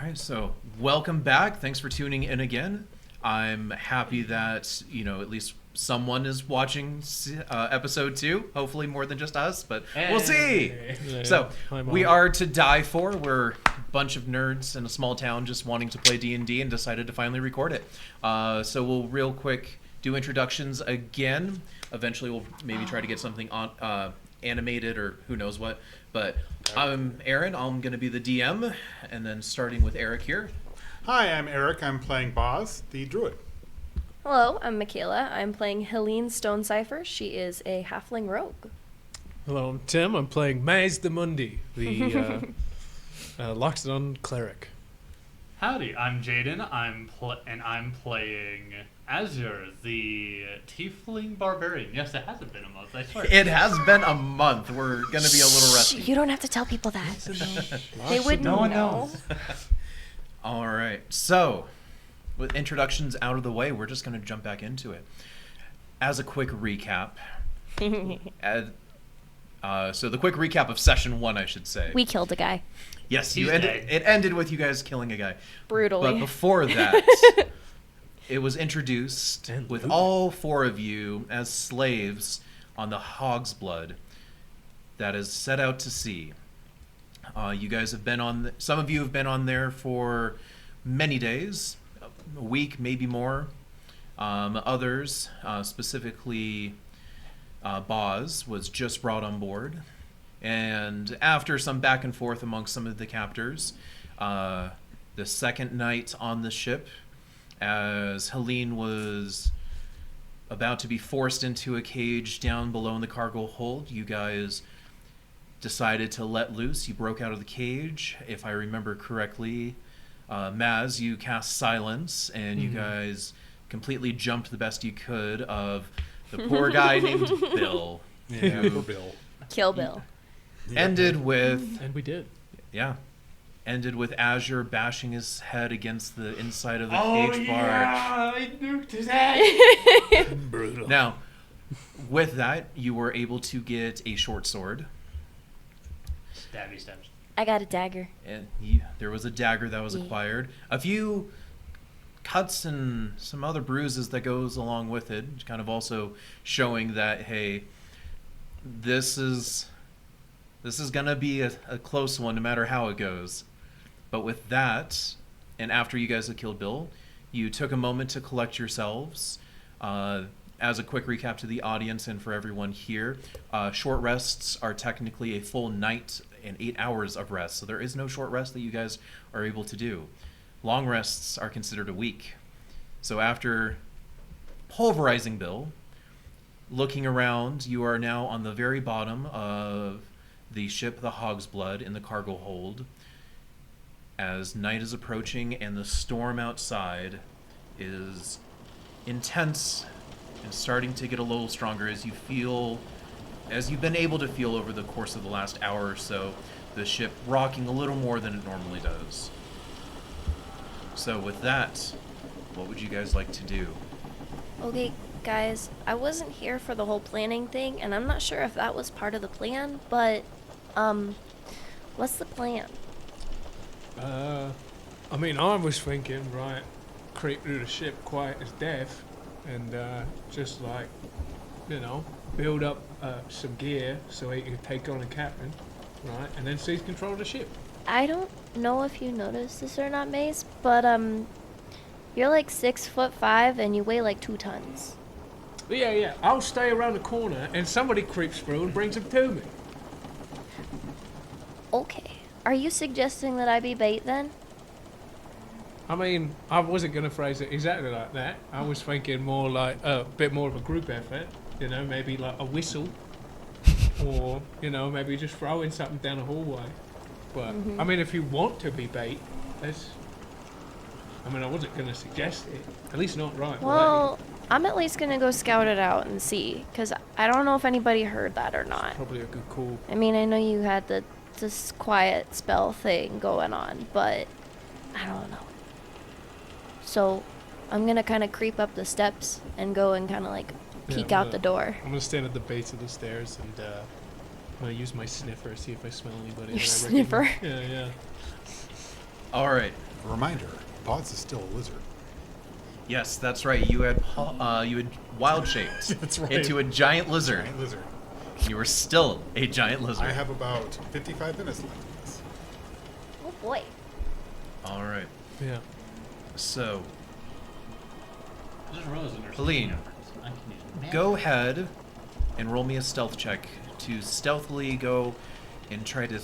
right, so welcome back. Thanks for tuning in again. I'm happy that, at least someone is watching episode 2. Hopefully more than just us, but we'll see. So, we are to die for. We're a bunch of nerds in a small town just wanting to play D&D and decided to finally record it. So we'll real quick do introductions again. Eventually we'll maybe try to get something on animated or who knows what. But I'm Aaron. I'm going to be the DM, and then starting with Eric here. Hi, I'm Eric. I'm playing Boz, the druid. Hello, I'm Michaela. I'm playing Helene Stonecipher. She is a halfling rogue. Hello, I'm Tim. I'm playing Maz the Mundi, the Loxodon cleric. Howdy, I'm Jaden. I'm playing Azure, the tiefling barbarian. Yes, it hasn't been a month, I swear. It has been a month. We're going to be a little rusty. You don't have to tell people that. They wouldn't No one know. knows. All right. So, with introductions out of the way, we're just going to jump back into it. As a quick recap, so the quick recap of session 1, I should say. We killed a guy. Yes, He's dead. it ended with you guys killing a guy. Brutally. But before that, it was introduced with all 4 of you as slaves on the Hogsblood that is set out to sea. You guys have been on, some of you have been on there for many days, a week, maybe more. Others, specifically Boz, was just brought on board. And after some back and forth amongst some of the captors, the second night on the ship, as Helene was about to be forced into a cage down below in the cargo hold, you guys decided to let loose. You broke out of the cage. If I remember correctly, Maz, you cast silence, and you guys completely jumped the best you could of the poor guy named Bill. Yeah, poor Bill. Kill Bill. Ended with... And we did. Yeah. Ended with Azure bashing his head against the inside of the cage bar. I nuked his head. Brutal. Now, with that, you were able to get a short sword. Stabby stabs. I got a dagger. And there was a dagger that was acquired. A few cuts and some other bruises that goes along with it, kind of also showing that, hey, this is gonna be a close one no matter how it goes. But with that, and after you guys had killed Bill, you took a moment to collect yourselves. As a quick recap to the audience and for everyone here, short rests are technically a full night and 8 hours of rest. So there is no short rest that you guys are able to do. Long rests are considered a week. So after pulverizing Bill, looking around, you are now on the very bottom of the ship, the Hogsblood, in the cargo hold. As night is approaching and the storm outside is intense and starting to get a little stronger as you've been able to feel over the course of the last hour or so, the ship rocking a little more than it normally does. So with that, what would you guys like to do? Okay, guys, I wasn't here for the whole planning thing, and I'm not sure if that was part of the plan, but, what's the plan? I mean, I was thinking, right, creep through the ship quiet as death, and just like, build up some gear so he can take on a captain, right, and then seize control of the ship. I don't know if you noticed this or not, Mace, but, you're like 6'5" and you weigh like 2 tons. Yeah, I'll stay around the corner and somebody creeps through and brings him to me. Okay. Are you suggesting that I be bait then? I mean, I wasn't going to phrase it exactly like that. I was thinking more like a bit more of a group effort, maybe like a whistle or, maybe just throwing something down a hallway. But, I mean, if you want to be bait, I wasn't going to suggest it, at least not right away. Well, I'm at least gonna go scout it out and see, because I don't know if anybody heard that or not. Probably a good call. I mean, I know you had this quiet spell thing going on, but I don't know. So I'm gonna kind of creep up the steps and go and kind of like peek out the door. I'm gonna stand at the base of the stairs and I'm gonna use my sniffer, see if I smell anybody. Your that I sniffer? recognize. Yeah. All right. A reminder, Boz is still a lizard. Yes, that's right. You had wild shaped That's right. into a giant lizard. Giant lizard. You were still a giant lizard. I have about 55 minutes left of this. Oh boy. All right. Yeah. So I just realized that there's Helene, difference. I can use magic. go ahead and roll me a stealth check to stealthily go and try to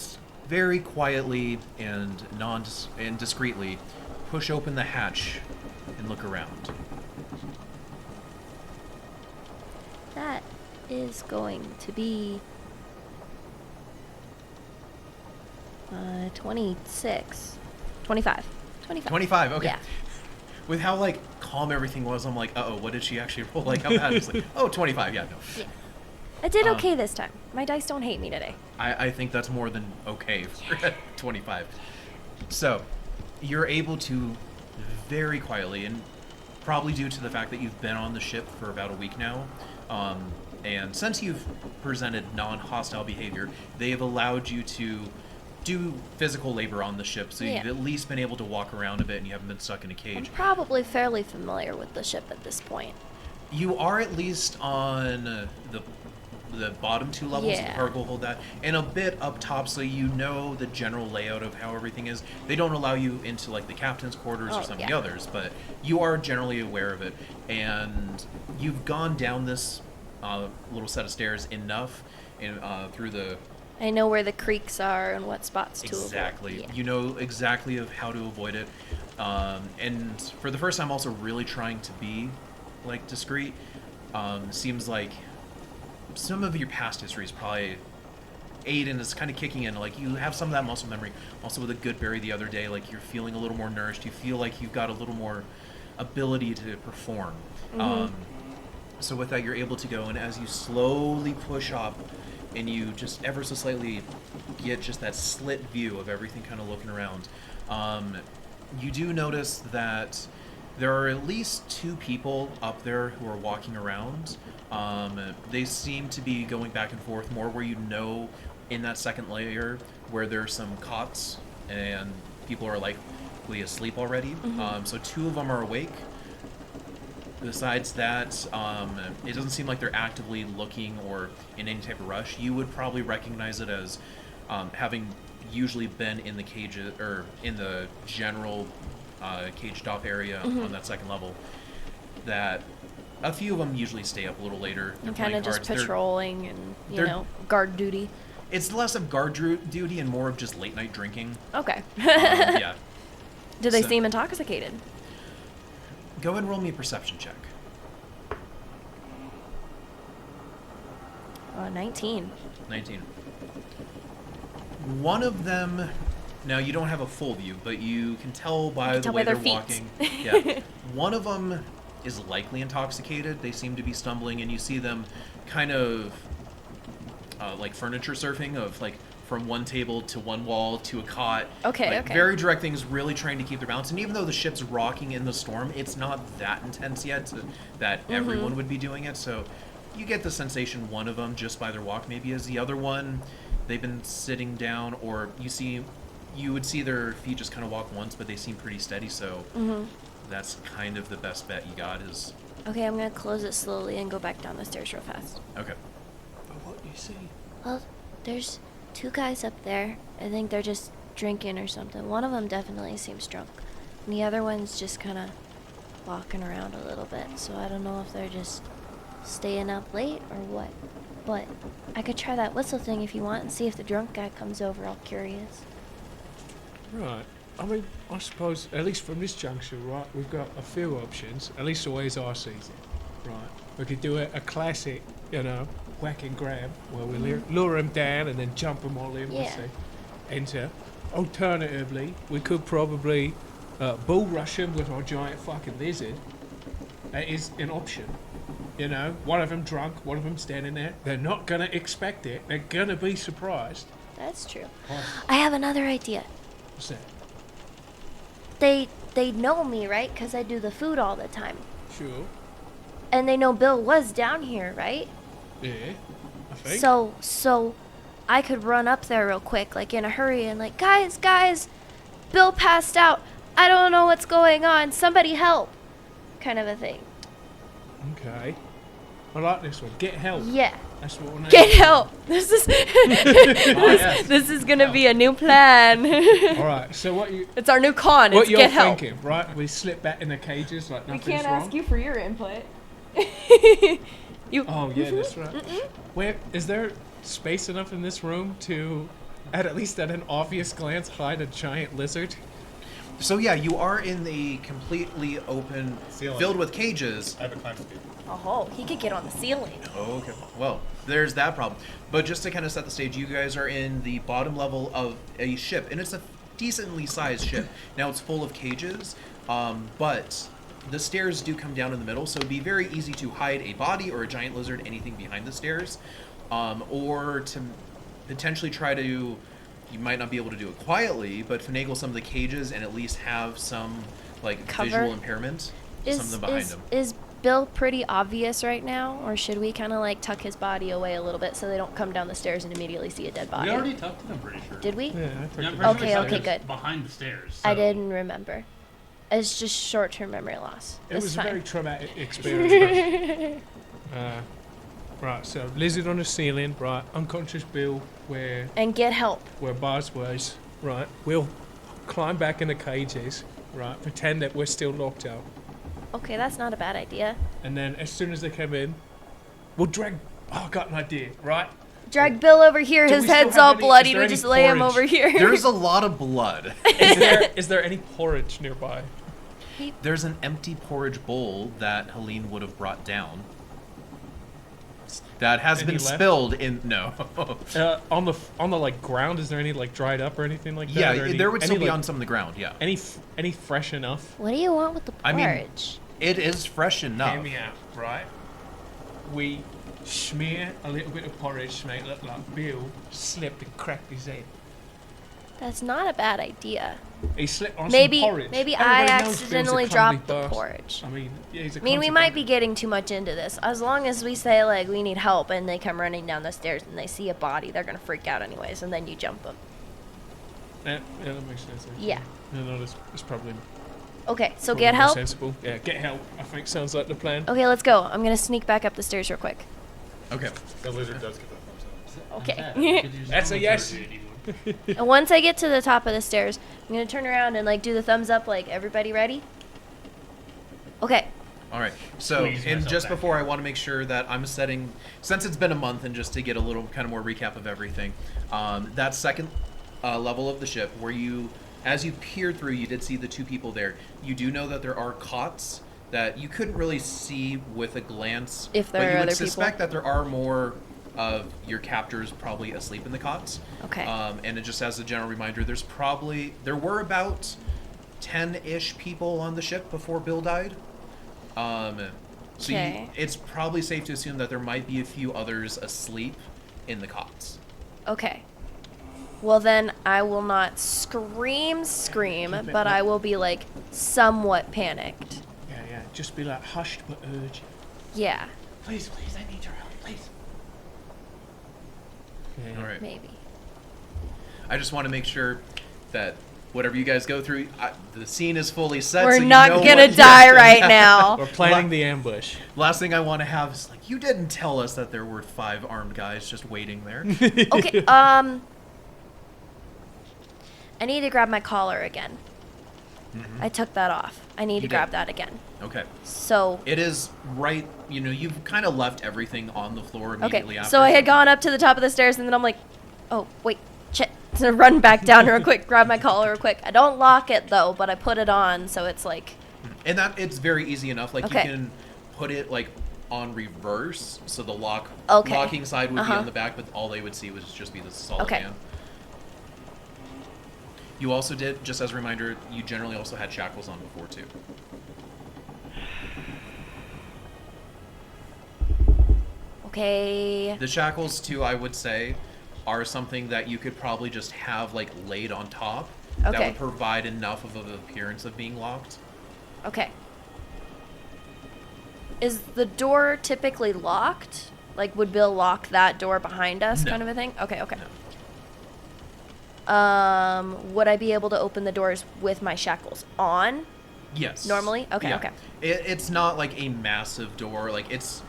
very quietly and discreetly push open the hatch and look around. That is going to be 26. 25. 25. 25. Okay. Yeah. With how like calm everything was, I'm like, uh-oh, what did she actually roll? Like, how bad? It's like, oh, 25. Yeah, no. Yeah. I did Um, okay this time. My dice don't hate me today. I think that's more than okay for 25. So, you're able to very quietly, and probably due to the fact that you've been on the ship for about a week now, and since you've presented non-hostile behavior, they have allowed you to do physical labor on the ship, so Yeah. you've at least been able to walk around a bit and you haven't been stuck in a I'm cage. probably fairly familiar with the ship at this point. You are at least on the bottom two levels of the Yeah. cargo hold that, and a bit up top, so you know the general layout of how everything is. They don't allow you into like the captain's quarters or Oh, some of yeah. the others, but you are generally aware of it, and you've gone down this little set of stairs enough through the I know where the creeks are and what spots to exactly. avoid. Yeah. You know exactly of how to avoid it, and for the first time, also really trying to be like discreet. Seems like some of your past history is probably Aiden is kind of kicking in. Like you have some of that muscle memory. Also with a good berry the other day, like you're feeling a little more nourished. You feel like you've got a little more ability to perform. So with that, you're able to go, and as you slowly push up, and you just ever so slightly get just that slit view of everything kind of looking around, you do notice that there are at least two people up there who are walking around. They seem to be going back and forth more where you know in that second layer where there's some cots and people are likely asleep already. So two of them are awake. Besides that, it doesn't seem like they're actively looking or in any type of rush. You would probably recognize it as having usually been in the cages or in the general caged off area on that second level. That a few of them usually stay up a little later. They're And kind of playing just cards. patrolling and, you they're- know, guard duty. It's less of guard duty and more of just late night drinking. Okay. Yeah. Do they so- seem intoxicated? Go ahead and roll me a perception check. 19. 19. One of them, now you don't have a full view, but you can tell by the tell way by their they're feet. walking. Yeah. One of them is likely intoxicated. They seem to be stumbling, and you see them kind of like furniture surfing, of like from one table to one wall to a cot. Okay, Like, okay. Very direct things, really trying to keep their balance. And even though the ship's rocking in the storm, it's not that intense yet that everyone would be doing it. So you get the sensation one of them, just by their walk, maybe is. The other one, they've been sitting down, or you would see their feet just kind of walk once, but they seem pretty steady. So that's kind of the best bet you got is Okay, I'm gonna close it slowly and go back down the stairs real fast. okay. But what do you see? Well, there's two guys up there. I think they're just drinking or something. One of them definitely seems drunk. And the other one's just kind of walking around a little bit. So I don't know if they're just staying up late or what. But I could try that whistle thing if you want and see if the drunk guy comes over all curious. Right. I mean, I suppose, at least from this juncture, right, we've got a few options, at least the ways I see it. Right. We could do a classic, you know, whack and grab, where we lure them down and then jump them all in once Yeah. they enter. Alternatively, we could probably bull rush them with our giant fucking lizard. That is an option. You know, one of them drunk, one of them standing there. They're not going to expect it. They're going to be surprised. That's true. Oh, I have another idea. what's that? They know me, right? Because I do the food all the time. Sure. And they know Bill was down here, right? Yeah, I think. So I could run up there real quick, like in a hurry, and like, guys, Bill passed out. I don't know what's going on. Somebody help. Kind of a thing. Okay. I like this one. Get help. Yeah. That's what we're Get help. This is yes. this is gonna be a new plan. All right. So what you It's our new con. what It's you're get help. thinking, right? We slip back in the cages like nothing's wrong. for your input. You. Oh yeah, that's right. Where is there space enough in this room to, at least at an obvious glance, hide a giant lizard? So yeah, you are in the completely open, Ceiling. filled with cages. I have a climb speed. Oh, he could get on the ceiling. Okay. Well, there's that problem. But just to kind of set the stage, you guys are in the bottom level of a ship, and it's a decently sized ship. Now it's full of cages, but the stairs do come down in the middle, so it'd be very easy to hide a body or a giant lizard, anything behind the stairs, or to potentially try to. You might not be able to do it quietly, but finagle some of the cages and at least have some like Cover. visual impairment. Some of them behind him. Is Bill pretty obvious right now, or should we kind of like tuck his body away a little bit so they don't come down the stairs and immediately see a dead body? We already tucked it, I'm pretty sure. Did we? Yeah, I Yeah, I'm think pretty Okay, sure we okay, tucked it good. behind the stairs. I so- didn't remember. It's just short-term memory loss. it It's was fine. a very traumatic experience. Right, so lizard on the ceiling, right? Unconscious Bill, where And get help. Buzz was, right? We'll climb back in the cages, right? Pretend that we're still locked out, Okay, that's not a bad idea. and then as soon as they come in, we'll drag. Oh, I got an idea, right? Drag Bill over here. Do His we still head's have all any- bloody. is there We any just lay him porridge? over here. There's a lot of blood. Is there any porridge nearby? There's an empty porridge bowl that Helene would have brought down. That has And been he left? spilled in. No. On the like ground, is there any like dried up or anything like that? Yeah, Or any- there would still any, be like, on some of the ground. Yeah, any fresh enough? What do you want with the I mean, porridge? it is fresh enough. Hear me out, right? We smear a little bit of porridge to make it look like Bill slipped and cracked his head. That's not a bad idea. He slipped on Maybe some porridge. maybe I Everybody knows Bill's a accidentally clumsy dropped the bastard. porridge. I mean, yeah, he's a I mean, we clumsy might be bastard. getting too much into this. As long as we say, like, we need help and they come running down the stairs and they see a body, they're going to freak out anyways, and then you jump them. Yeah, that makes sense. Actually. Yeah. No, that's probably. Okay, so probably get more help. Sensible. Yeah, get help. I think sounds like the plan. Okay, let's go. I'm going to sneak back up the stairs real quick. Okay. The lizard does get that thumbs up. Okay. That's a yes. And once I get to the top of the stairs, I'm going to turn around and, like, do the thumbs up, like, everybody ready? Okay. All right. So, Squeeze and myself just back before I want to make sure that I'm setting, since it's been a month, and just to get a little kind of more recap of everything, that second level of the ship where you, as you peered through, you did see the two people there. You do know that there are cots that you couldn't really see with a glance. If there but are you would other people. suspect that there are more of your captors probably asleep in the cots. Okay. And it just as a general reminder, there were about 10-ish people on the ship before Bill died. So Okay. it's probably safe to assume that there might be a few others asleep in the cots. Okay. Well, then I will not scream, but I will be, like, somewhat panicked. Yeah. Just be like hushed but urgent. Yeah, Please, I need your help, please. Yeah. All right. maybe. I just want to make sure that whatever you guys go through, the scene is fully set. We're so you not know gonna what- die right now. We're planning the ambush. Last thing I want to have is like, you didn't tell us that there were 5 armed guys just waiting there. Okay, I need to grab my collar again. I took that off. I need to You grab did. that again. Okay. So, It is right, you've kind of left everything on the floor okay. immediately after. So I had gone up to the top of the stairs and then I'm like, oh, wait, shit. So run back down real quick, grab my collar real quick. I don't lock it though, but I put it on so it's like, And that it's very easy enough. Like Okay. you can put it like on reverse, so the Okay. locking side would be Uh-huh. on the back, but all they would see would just be the solid Okay. hand. You also did, just as a reminder, you generally also had shackles on before too. okay. The shackles too, I would say, are something that you could probably just have like laid on top. That Okay. would provide enough of an appearance of being locked. Okay. Is the door typically locked? Like, would Bill lock that door behind us, No. kind of a thing? Okay, okay. No. Would I be able to open the doors with my shackles on? Yes. Normally? Okay, Yeah. okay. It's not like a massive door. Like it's,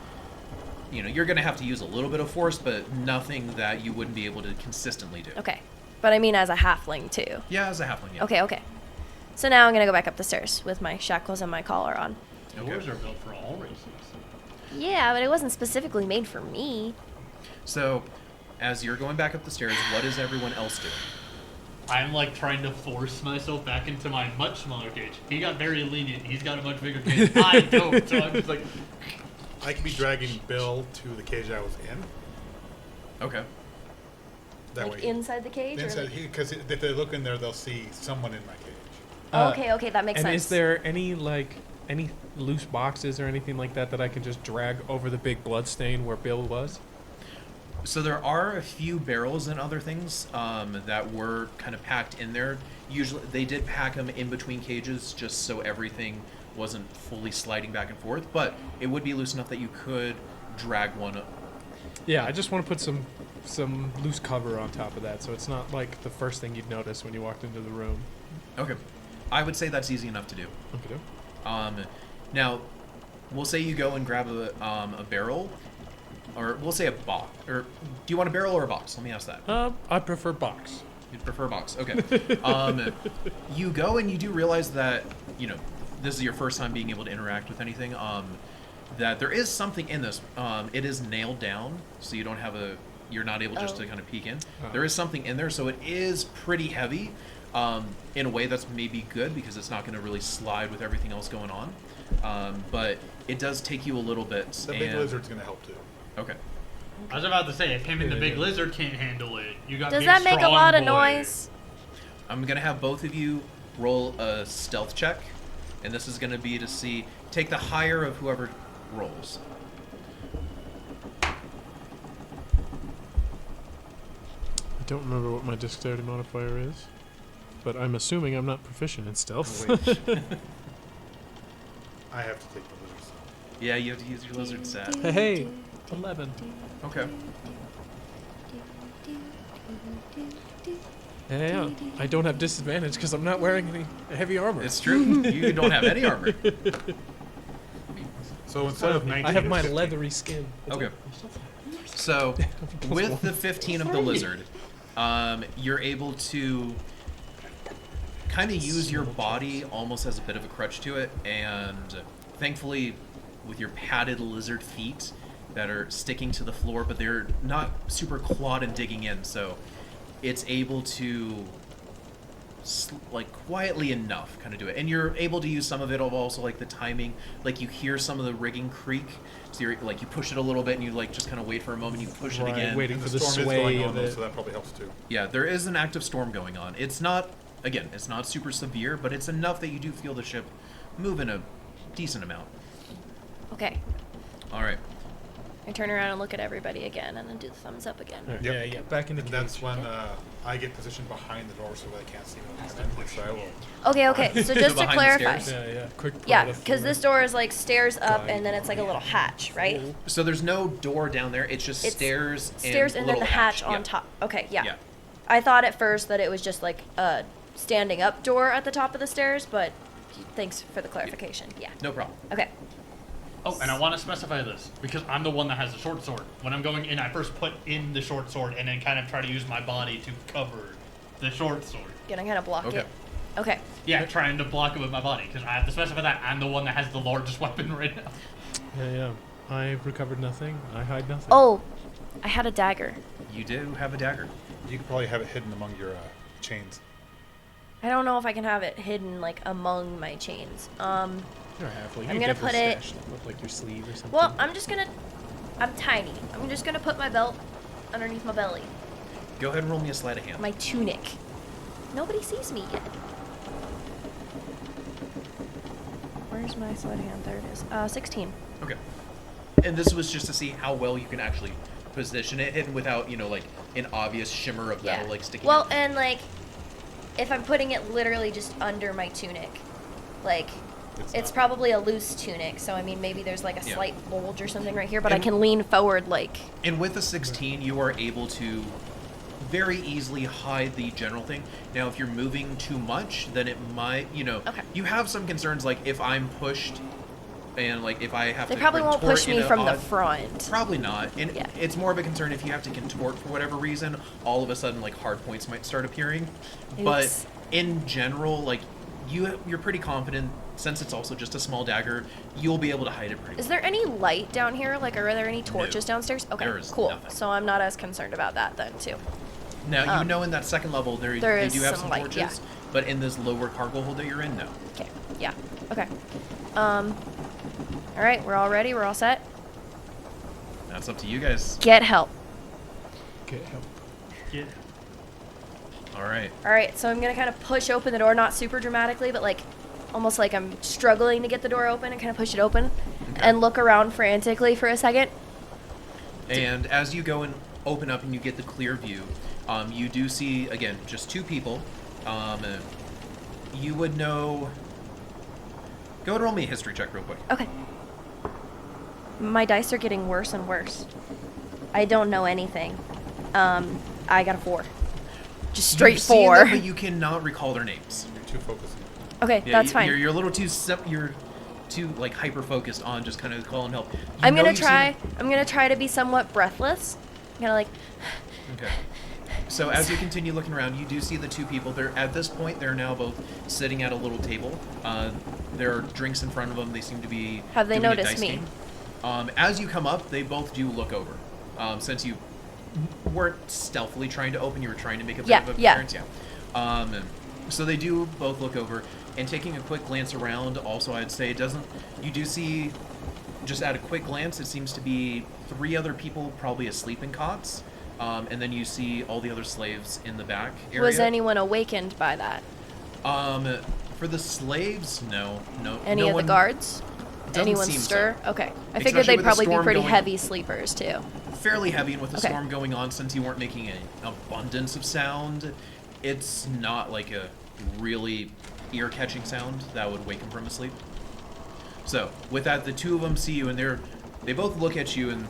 you're gonna have to use a little bit of force, but nothing that you wouldn't be able to consistently do. Okay. But I mean as a halfling too. Yeah, as a halfling. Yeah. Okay. So now I'm gonna go back up the stairs with my shackles and my collar on. Doors are built for all races. Yeah, but it wasn't specifically made for me. So, as you're going back up the stairs, what is everyone else doing? I'm like trying to force myself back into my much smaller cage. He got very lenient. He's got a much bigger cage. I don't. So I'm just like, I could be dragging Bill to the cage I was in. Okay. That Like way. inside the cage? or Inside, like- because if they look in there, they'll see someone in my cage. Oh, okay, that makes and sense. is there any loose boxes or anything like that I can just drag over the big blood stain where Bill was? So there are a few barrels and other things that were kind of packed in there. Usually, they did pack them in between cages just so everything wasn't fully sliding back and forth. But it would be loose enough that you could drag one up. Yeah, I just want to put some loose cover on top of that, so it's not like the first thing you'd notice when you walked into the room. Okay. I would say that's easy enough to do. Okay. Now, we'll say you go and grab a barrel, or we'll say a box. Or do you want a barrel or a box? Let me ask that. I prefer box. You'd prefer a box. Okay. You go and you do realize that, this is your first time being able to interact with anything. That there is something in this. It is nailed down, so you don't have you're not able just to kind of peek in. There is something in there, so it is pretty heavy. In a way that's maybe good because it's not going to really slide with everything else going on. But it does take you a little bit. The big lizard's going to help too. Okay. I was about to say, if him and the big lizard can't handle it, you got. Does big, that make a strong lot of boy. noise? I'm going to have both of you roll a stealth check. And this is going to be to see, take the higher of whoever rolls. I don't remember what my dexterity modifier is, but I'm assuming I'm not proficient in stealth. Wait. I have to take the lizard. Yeah, you have to use your lizard stat. Hey, 11. Okay. Yeah, I don't have disadvantage because I'm not wearing any heavy armor. It's true. You don't have any armor. So instead of 19, I have it's my 15. leathery skin. Okay. So, with the 15 of the lizard, you're able to kind of use your body almost as a bit of a crutch to it, and thankfully, with your padded lizard feet that are sticking to the floor, but they're not super clawed and digging in, so it's able to quietly enough kind of do it. And you're able to use some of it also like the timing, like you hear some of the rigging creak, so you're like you push it a little bit and you just kind of wait for a moment, you push it again. Waiting And for the the storm is sway going on, of though, it. so that probably helps too. Yeah, there is an active storm going on. It's not super severe, but it's enough that you do feel the ship move in a decent amount. Okay. All right. I turn around and look at everybody again and then do the thumbs up again. Alright, Yep. Yeah, back in the And cage. that's when I get positioned behind the door so that I can't see them come in. So I will. Okay. So just to Behind the clarify. stairs? Yeah. Quick. Yeah, part of because the- this door is like stairs up and then it's like a little hatch, right? So there's no door down there. It's just It's stairs. Stairs and then a the little hatch on Yeah. top. Okay, yeah. Yeah. I thought at first that it was just like a standing up door at the top of the stairs, but thanks for the clarification. Yeah. No problem. Okay. Oh, and I want to specify this because I'm the one that has the short sword. When I'm going in, I first put in the short sword and then kind of try to use my body to cover the short sword. Gonna kind of block Okay. it. Okay. Yeah, trying to block it with my body because I have to specify that I'm the one that has the largest weapon right now. Yeah. I've recovered nothing. I hide nothing. Oh, I had a dagger. You do have a dagger. You could probably have it hidden among your chains. I don't know if I can have it hidden like among my chains. You're a halfling. I'm You gonna get put this it- stashed up like your sleeve or something. Well, I'm tiny. I'm just gonna put my belt underneath my belly. Go ahead and roll me a sleight of hand. My tunic. Nobody sees me yet. Where's my sleight of hand? There it is. 16. Okay. And this was just to see how well you can actually position it hidden without, like an obvious shimmer of metal sticking Well, out. and like, if I'm putting it literally just under my tunic, like, it's not. probably a loose tunic, so I mean, maybe there's like a Yeah. slight bulge or something right here, but I And- can lean forward like. And with the 16, you are able to very easily hide the general thing. Now, if you're moving too much, then it might, Okay. you have some concerns, like if I'm pushed and like if I have They to probably won't contort push in me a from the odd- front. Probably not. And Yeah. it's more of a concern if you have to contort for whatever reason, all of a sudden like hard points might start appearing. But Oops. in general, like you're pretty confident, since it's also just a small dagger, you'll be able to hide it pretty Is well. there any light down here? Like, are there any torches No. downstairs? Okay, There is cool. nothing. So I'm not as concerned about that then, too. Now, Um, in that second level, there they is do have some some light, torches, yeah. but in this lower cargo hold that you're in, no. Okay, yeah, okay. All right, we're all ready, we're all set. That's up to you guys. Get help. Get help. Yeah. All right. All right, so I'm gonna kind of push open the door, not super dramatically, but like almost like I'm struggling to get the door open and kind of push it open and look around frantically for a second. And as you go and open up and you get the clear view, you do see, again, just two people. You would know... Go and roll me a history check real quick. Okay. My dice are getting worse and worse. I don't know anything. I got a 4. Just straight You've seen 4. them, but you cannot recall their names. You're too focused. Okay, Yeah, that's you- fine. You're a little too... You're too, like, hyper-focused on just kind of calling help. You I'm know gonna you've seen try. them- I'm gonna try to be somewhat breathless. I'm gonna like. Okay. So as you continue looking around, you do see the two people. They're at this point. They're now both sitting at a little table. There are drinks in front of them. They seem to be. Have they doing a noticed dice me? game. As you come up, they both do look over. Since you weren't stealthily trying to open, you were trying to make a bit Yeah, of a yeah. appearance. Yeah. So they do both look over, and taking a quick glance around. Also, I'd say it doesn't. You do see. Just at a quick glance, it seems to be 3 other people probably asleep in cots. And then you see all the other slaves in the back area. Was anyone awakened by that? For the slaves, no. Any no of the one- guards? doesn't Anyone seem stir? so. Okay. I Especially figured they'd with the probably be storm pretty going- heavy sleepers too. Fairly heavy, and with the Okay. storm going on, since you weren't making an abundance of sound, it's not like a really ear-catching sound that would wake them from asleep. So, with that, the two of them see you, and they both look at you, and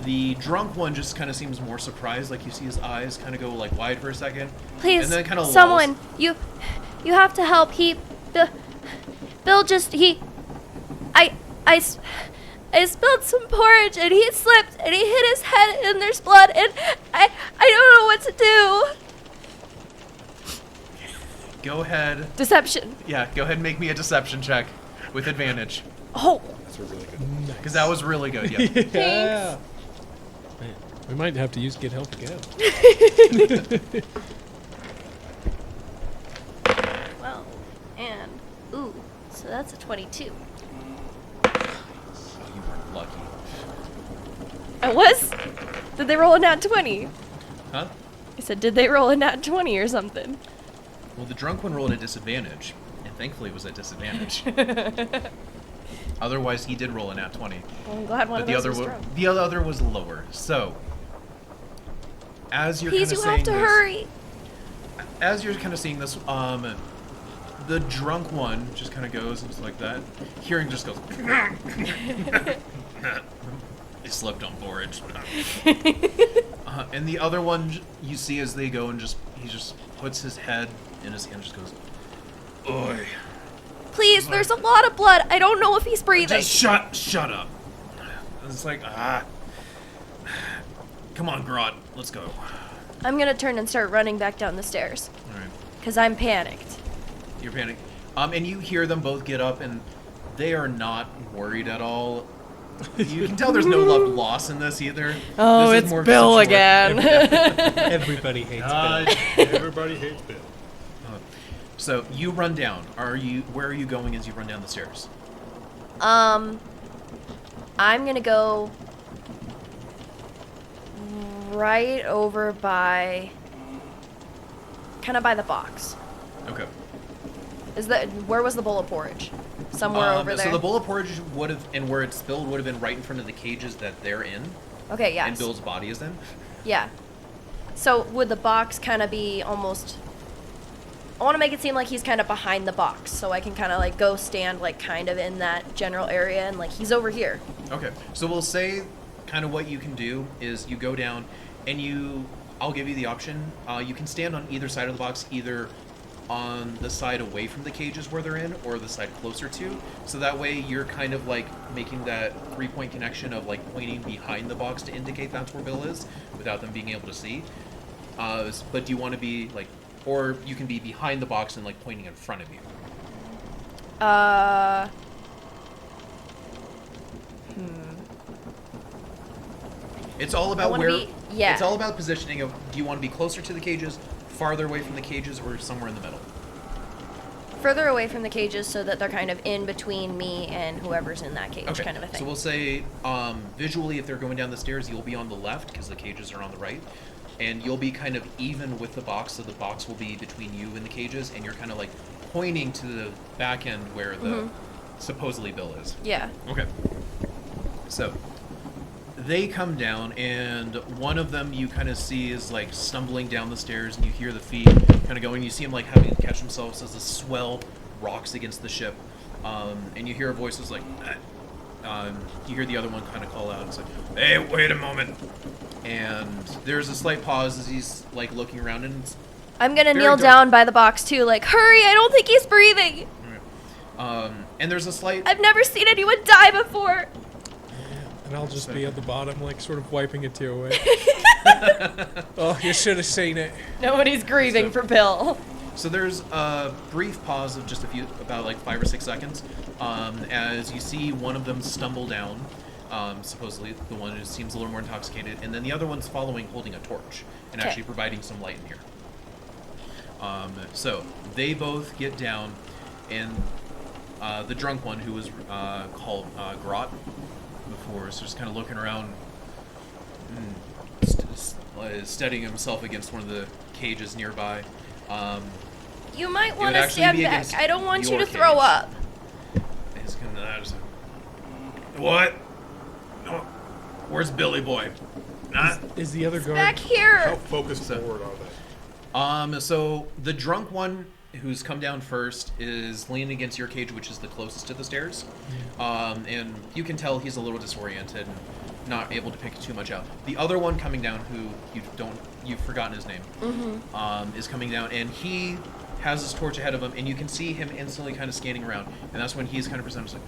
the drunk one just kind of seems more surprised, like you see his eyes kind of go like wide for a second. Please, and then kind of someone, you have to help. Bill just I spilled some porridge and he slipped and he hit his head and there's blood and I don't know what to do. Go ahead. Deception. Yeah, go ahead and make me a deception check with advantage. Oh, That's a really good. Because that was really good, yeah. Yeah. Man, we might have to use get help again. well, and ooh, so that's a 22. Oh, you were lucky. I was? Did they roll a nat 20? Huh? I said, did they roll a nat 20 or something? Well, the drunk one rolled at disadvantage, and thankfully it was at disadvantage. Otherwise, he did roll a nat 20. Well, I'm glad one But of the those other was wa- drunk. the other was lower. So, as you're Please, kind of you saying have to this, hurry. as you're kind of seeing this, the drunk one just kind of goes just like that. Hearing just goes. They slept on porridge. And the other one, you see as they go and he just puts his head in his hand, and just goes, "Oi, Please, there's a lot of blood. I don't know if he's breathing. just shut up." And it's like, come on, Grot, let's go. I'm gonna turn and start running back down the stairs. All right. Because I'm panicked. You're panicked. And you hear them both get up, and they are not worried at all. You can tell there's no love lost in this either. Oh, This is it's more of Bill just a again. Everybody hates God. Everybody hates Bill. So you run down. Where are you going as you run down the stairs? I'm gonna go right over by, kind of by the box. Okay. Where was the bowl of porridge? Somewhere over there. So the bowl of porridge would have, and where it spilled, would have been right in front of the cages that they're in, Okay, yeah. and Bill's body is in. Yeah. So would the box kind of be almost? I want to make it seem like he's kind of behind the box, so I can kind of like go stand like kind of in that general area, and like he's over here. Okay. So we'll say, kind of what you can do is you go down, and I'll give you the option. You can stand on either side of the box, either on the side away from the cages where they're in, or the side closer to. So that way you're kind of like making that 3-point connection of like pointing behind the box to indicate that's where Bill is, without them being able to see. But do you want to be like, or you can be behind the box and like pointing in front of you. It's all about where. Yeah. It's all about positioning of. Do you want to be closer to the cages, farther away from the cages, or somewhere in the middle? Further away from the cages so that they're kind of in between me and whoever's in that cage, Okay. kind of a thing. So we'll say visually, if they're going down the stairs, you'll be on the left because the cages are on the right, and you'll be kind of even with the box, so the box will be between you and the cages, and you're kind of like pointing to the back end where the supposedly Bill is. Yeah. Okay. So they come down, and one of them you kind of see is like stumbling down the stairs, and you hear the feet kind of going. You see him like having to catch themselves as the swell rocks against the ship, and you hear a voice that's like, you hear the other one kind of call out. It's like, "Hey, wait a moment!" And there's a slight pause as he's like looking around, and it's I'm gonna very kneel dark. down by the box too, like, hurry! I don't think he's breathing. And there's a slight. I've never seen anyone die before. And I'll just be at the bottom, like, sort of wiping a tear away. Oh, you should have seen it. Nobody's grieving for Bill. So there's a brief pause of just about like 5 or 6 seconds, as you see one of them stumble down, supposedly the one who seems a little more intoxicated, and then the other one's following, holding a torch and actually providing some light in here. So they both get down, and the drunk one, who was called Grot before, is just kind of looking around, steadying himself against one of the cages nearby. You might would want to actually stand be back. against I don't want you your to throw cage. up. He's gonna what? Oh, where's Billy Boy? Not. Is the other guard... Back here. How focused forward are they? So the drunk one who's come down first is leaning against your cage, which is the closest to the stairs. And you can tell he's a little disoriented and not able to pick too much out. The other one coming down, who you've forgotten his name, is coming down, and he has his torch ahead of him, and you can see him instantly kind of scanning around, and that's when he's kind of presented like,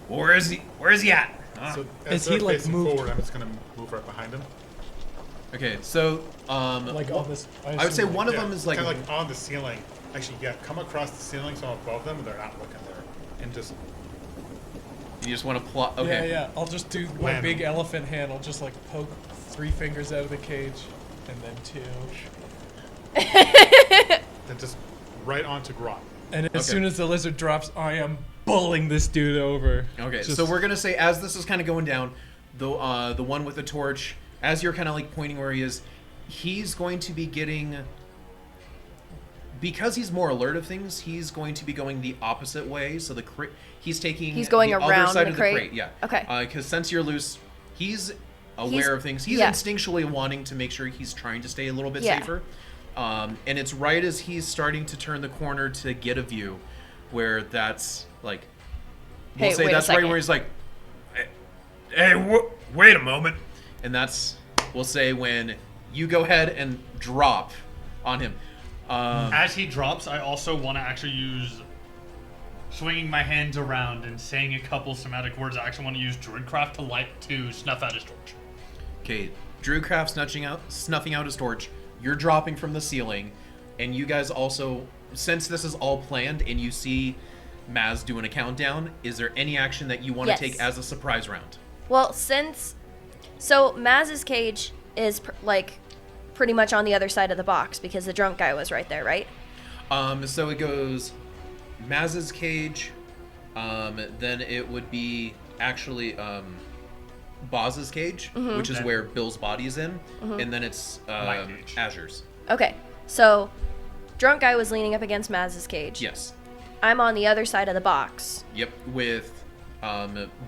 where is he at? So Is as he, they're like, facing moved- forward, I'm just gonna move right behind him. Okay, so Like on this... I would say one of them is like, kind of like on the ceiling. Actually, yeah, come across the ceiling, so I'm above them, and they're not looking there, and just you just want to plot. Okay. Yeah. I'll just do my Land. big elephant hand. I'll just, like, poke 3 fingers out of the cage, and then 2. then just right onto Grot. And as Okay. soon as the lizard drops, I am bowling this dude over. Okay, Just- so we're gonna say as this is kind of going down, the one with the torch, as you're kind of like pointing where he is, he's going to be getting, because he's more alert of things, he's going to be going the opposite way. So he's taking He's going the around other side the of crate? the crate. Yeah. Okay. Because since you're loose, he's aware of things. He's yeah. instinctually wanting to make sure he's trying to stay a little bit Yeah. safer. And it's right as he's starting to turn the corner to get a view, where that's like, we'll Hey, say wait a that's right second. where he's like, hey, wait a moment. And that's, we'll say, when you go ahead and drop on him. As he drops, I also want to actually use swinging my hands around and saying a couple somatic words. I actually want to use Druidcraft to snuff out his torch. Okay, Drewcraft snuffing out his torch. You're dropping from the ceiling, and you guys also, since this is all planned, and you see Maz doing a countdown, is there any action that you want to Yes. take as a surprise round? Well, so Maz's cage is pretty much on the other side of the box because the drunk guy was right there, right? So it goes Maz's cage, then it would be actually Boz's cage, which is Then- where Bill's body is in, and then it's My cage. Azure's. Okay, so drunk guy was leaning up against Maz's cage. Yes. I'm on the other side of the box. Yep, with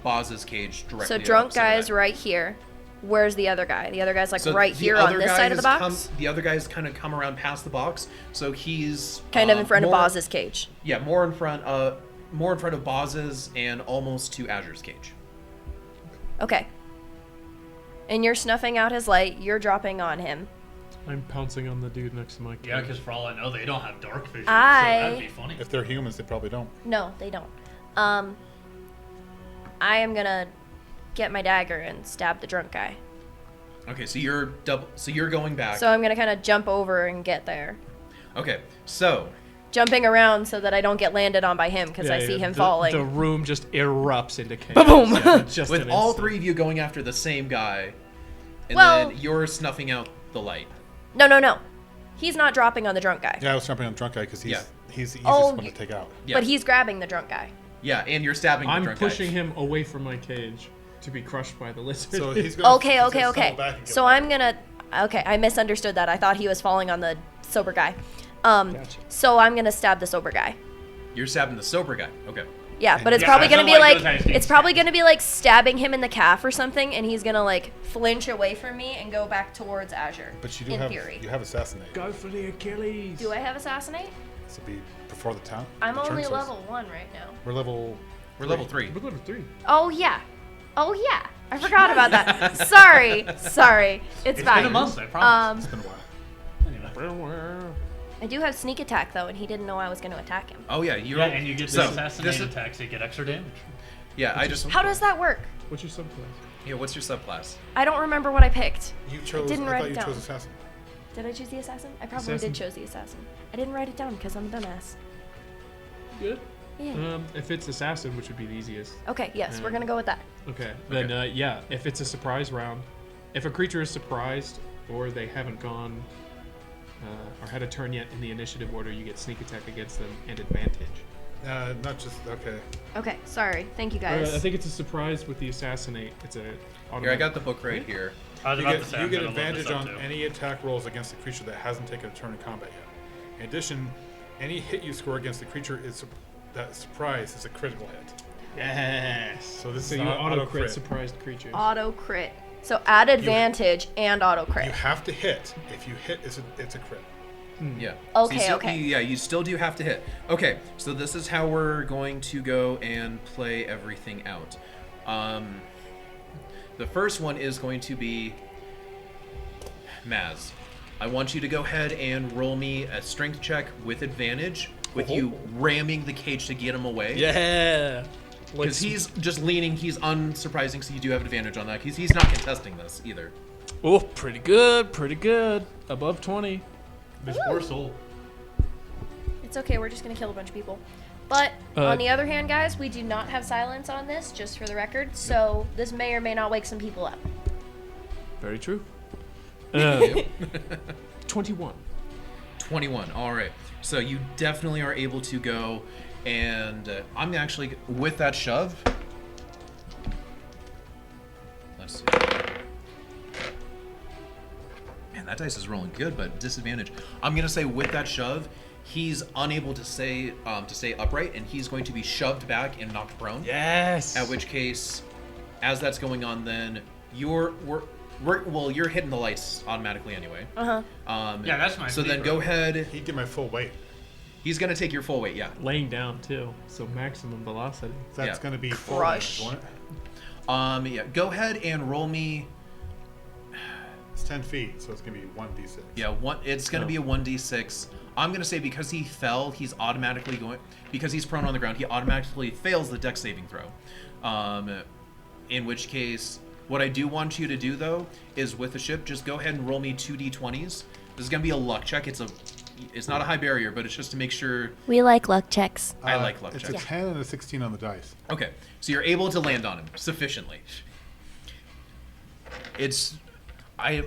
Boz's cage directly. So drunk opposite of guy is that. right here. Where's the other guy? The other guy's like So right the here on other this guy side of the has box. the other guy's kind of come around past the box, so he's Kind of in front of more- Boz's cage. Yeah, more in front of Boz's and almost to Azure's cage. Okay. And you're snuffing out his light. You're dropping on him. I'm pouncing on the dude next to my Yeah, cage. because for all I know, they don't have dark vision. So I- that'd be funny. If they're humans, they probably don't. No, they don't. I am gonna get my dagger and stab the drunk guy. Okay, so you're going back. So I'm gonna kind of jump over and get there. Okay, so Jumping around so that I don't get landed on by him because I see him falling. The room just erupts into chaos. Ba-boom! Yeah, just with an all instant. three of you going after the same guy, and Well- then you're snuffing out the light. No. He's not dropping on the drunk guy. Yeah, I was jumping on the drunk guy because he's Yeah. he's the Oh, easiest one to take out. Yeah. But he's grabbing the drunk guy. Yeah, and you're stabbing the I'm drunk pushing guy. him away from my cage to be crushed by the lizard. So he's gonna, Okay. he's gonna stumble back and get So back. I'm gonna. Okay, I misunderstood that. I thought he was falling on the sober guy. Gotcha. So I'm gonna stab the sober guy. You're stabbing the sober guy. Okay. Yeah, but it's Yeah, probably I gonna felt be like like those guys need it's probably stabs. gonna be like stabbing him in the calf or something, and he's gonna like flinch away from me and go back towards Azure. But you do in have theory. you have assassinate. Go for the Achilles. Do I have assassinate? This will be before the town. I'm the turn only says. level 1 right now. We're level. We're level 3. We're level 3. Oh yeah. I forgot about that. Sorry. It's It's fine. been a month, I promise. It's been a while. Anyway. I do have sneak attack though, and he didn't know I was gonna attack him. Oh yeah, you're. Yeah, and you get so, the assassinate this is- attacks, so you get extra damage. Yeah, I just. How does that work? What's your subclass? Yeah, what's your subclass? I don't remember what I picked. You chose. didn't I write thought it you down. chose assassin. Did I choose the assassin? I probably Assassin. did choose the assassin. I didn't write it down because I'm a dumbass. Good. Yeah. If it's assassin, which would be the easiest. Okay, yes, we're gonna go with that. Okay. Then yeah, if it's a surprise round, if a creature is surprised or they haven't gone or had a turn yet in the initiative order, you get sneak attack against them and advantage. Not just okay. Okay, sorry. Thank you Or, guys. I think it's a surprise with the assassinate. It's a. Here, I automatic- got the book right here. I was You about get, to say, you I'm get gonna look advantage this up on too. any attack rolls against the creature that hasn't taken a turn in combat yet. In addition, any hit you score against the creature that surprise is a critical hit. Yes. So this So is you not auto auto crit crit. surprised creatures. Auto crit. So add advantage and auto You crit. have to hit. If you hit, it's a crit. Yeah. Okay, you still, okay. You still do have to hit. Okay, so this is how we're going to go and play everything out. The first one is going to be Maz. I want you to go ahead and roll me a strength check with advantage, with you ramming the cage to get him away. Yeah. Because he's just leaning, he's unsurprising, so you do have advantage on that. He's not contesting this either. Oh, pretty good. Pretty good. Above 20. This poor soul. It's okay, we're just gonna kill a bunch of people. But on the other hand, guys, we do not have silence on this, just for the record. So this may or may not wake some people up. Very true. 21. 21. All right. So you definitely are able to go, and I'm actually with that shove. Let's see. Man, that dice is rolling good, but disadvantage. I'm gonna say with that shove, he's unable to stay upright, and he's going to be shoved back and knocked prone. Yes. At which case, as that's going on, then you're hitting the lights automatically anyway. Yeah, that's my So then favorite. go ahead. He'd get my full weight. He's gonna take your full weight, yeah. Laying down too, so maximum velocity. That's Yeah. going to be Crush. 4 damage, won't it? Yeah. Go ahead and roll me. It's 10 feet, so it's going to be 1d6. Yeah, it's gonna Oh. be a 1d6. I'm gonna say because he fell, because he's prone on the ground, he automatically fails the dex saving throw. In which case, what I do want you to do though is with the ship, just go ahead and roll me 2d20s. This is gonna be a luck check. It's not a high barrier, but it's just to make sure. We like luck checks. I like luck It's checks. a 10 and a 16 on the dice. Okay, so you're able to land on him sufficiently.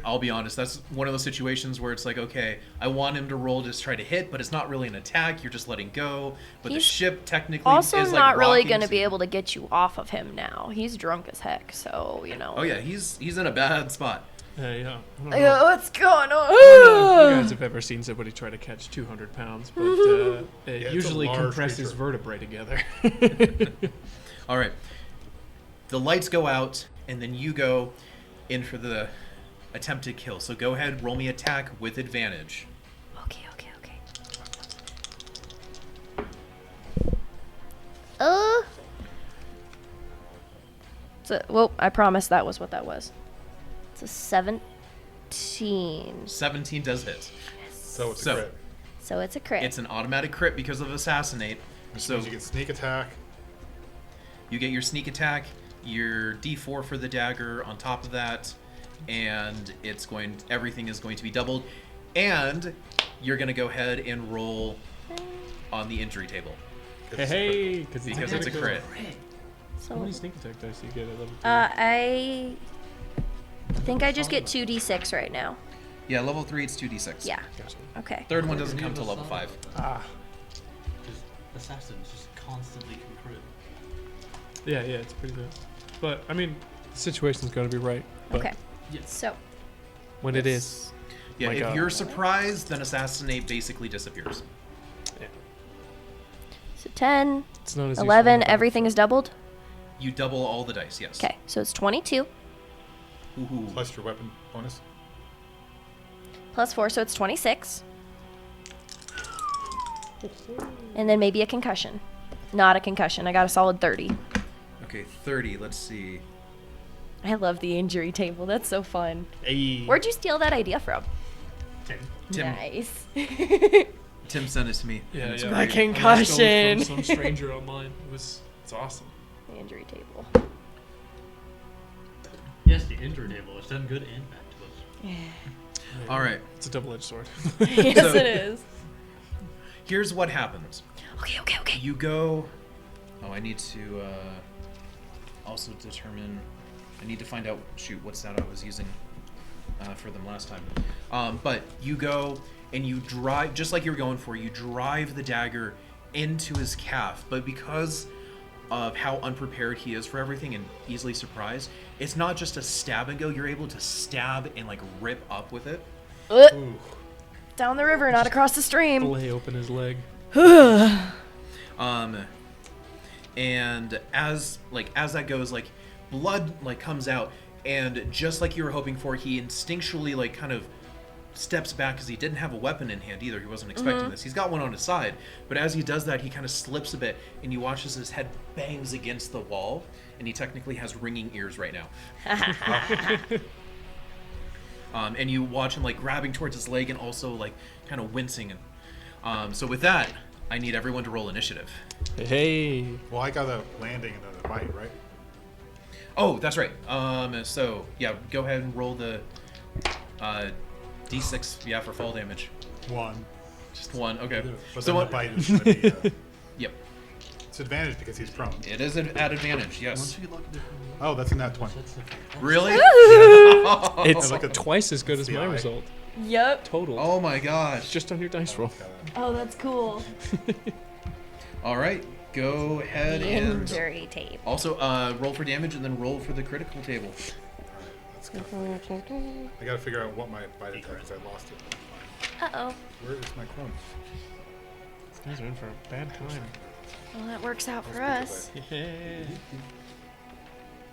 I'll be honest, that's one of those situations where it's like, okay, I want him to roll, just try to hit, but it's not really an attack, you're just letting go. But He's the ship technically Also, is like not really rocking, gonna so- be able to get you off of him now. He's drunk as heck, so you know. Oh yeah, he's in a bad spot. Yeah. I don't know Yeah, what's going if you on? guys have ever seen somebody try to catch 200 pounds, but it it's a usually large compresses creature. vertebrae together. All right, the lights go out, and then you go in for the attempted kill. So go ahead, roll me attack with advantage. Okay. So, well, I promise that was what that was. It's a 17. 17. 17 does hit. So it's So- a crit. So it's a crit. It's an automatic crit because of assassinate. So You get sneak attack. you get your sneak attack, your D4 for the dagger on top of that, and everything is going to be doubled. And you're going to go ahead and roll on the injury table Hey, because it's a crit. How so many sneak attack dice do you get at level 3? I think I just get 2d6 right now. Yeah, level 3 it's 2d6. Yeah. Gotcha. Okay. Third one doesn't come till level 5. Ah. Just assassins just constantly can crit. Yeah, it's pretty good. But, I mean, the situation's got to be right. But Okay. Yes. So when it is, Yeah, My if God. you're surprised, then assassinate basically disappears. yeah, 10, it's not as 11, useful. everything is doubled. You double all the dice, yes. Okay. So it's 22 Ooh. Plus your weapon bonus. plus 4, so it's 26. And then maybe a concussion. Not a concussion. I got a solid 30. Okay, 30. Let's see. I love the injury table. That's so fun. Hey. Where'd you steal that idea from? Tim. Tim. Nice. Tim sent it to me. Yeah, and it's yeah. great. The concussion. From some stranger online. It's awesome. The injury table. Yes, the injury table has done good and bad to us. All right. It's a double-edged sword. Yes, So- it is. Here's what happens. Okay. You go. Oh, I need to also determine. I need to find out. Shoot, what's that I was using for them last time? But you go and you drive, just like you were going for. You drive the dagger into his calf, but because of how unprepared he is for everything and easily surprised, it's not just a stab and go. You're able to stab and like rip up with it. Ooh. Down the river, not across the stream. Fillet open his leg. And as that goes, like blood like comes out, and just like you were hoping for, he instinctually like kind of steps back because he didn't have a weapon in hand either. He wasn't expecting this. He's got one on his side, but as he does that, he kind of slips a bit, and you watch as his head bangs against the wall, and he technically has ringing ears right now. And you watch him like grabbing towards his leg and also like kind of wincing. And so with that, I need everyone to roll initiative. Hey. Well, I got a landing and then a bite, right? Oh, that's right. So yeah, go ahead and roll the d6. Yeah, for fall damage. 1. Just one. Okay. But So then what? the bite is going to be. Yep. It's advantage because he's prone. It is at advantage. Yes. Oh, that's a nat 20. Really? It's look at- twice as good as the my eye. result. Yep. Total. Oh my gosh. Just on your dice roll. Oh, that's cool. All right. Go ahead The and injury table. also roll for damage and then roll for the critical table. Let's go. I got to figure out what my bite attack is. I lost it. Uh-oh. Where is my chrome? These guys are in for a bad time. Well, that works out for Let's us. Yeah.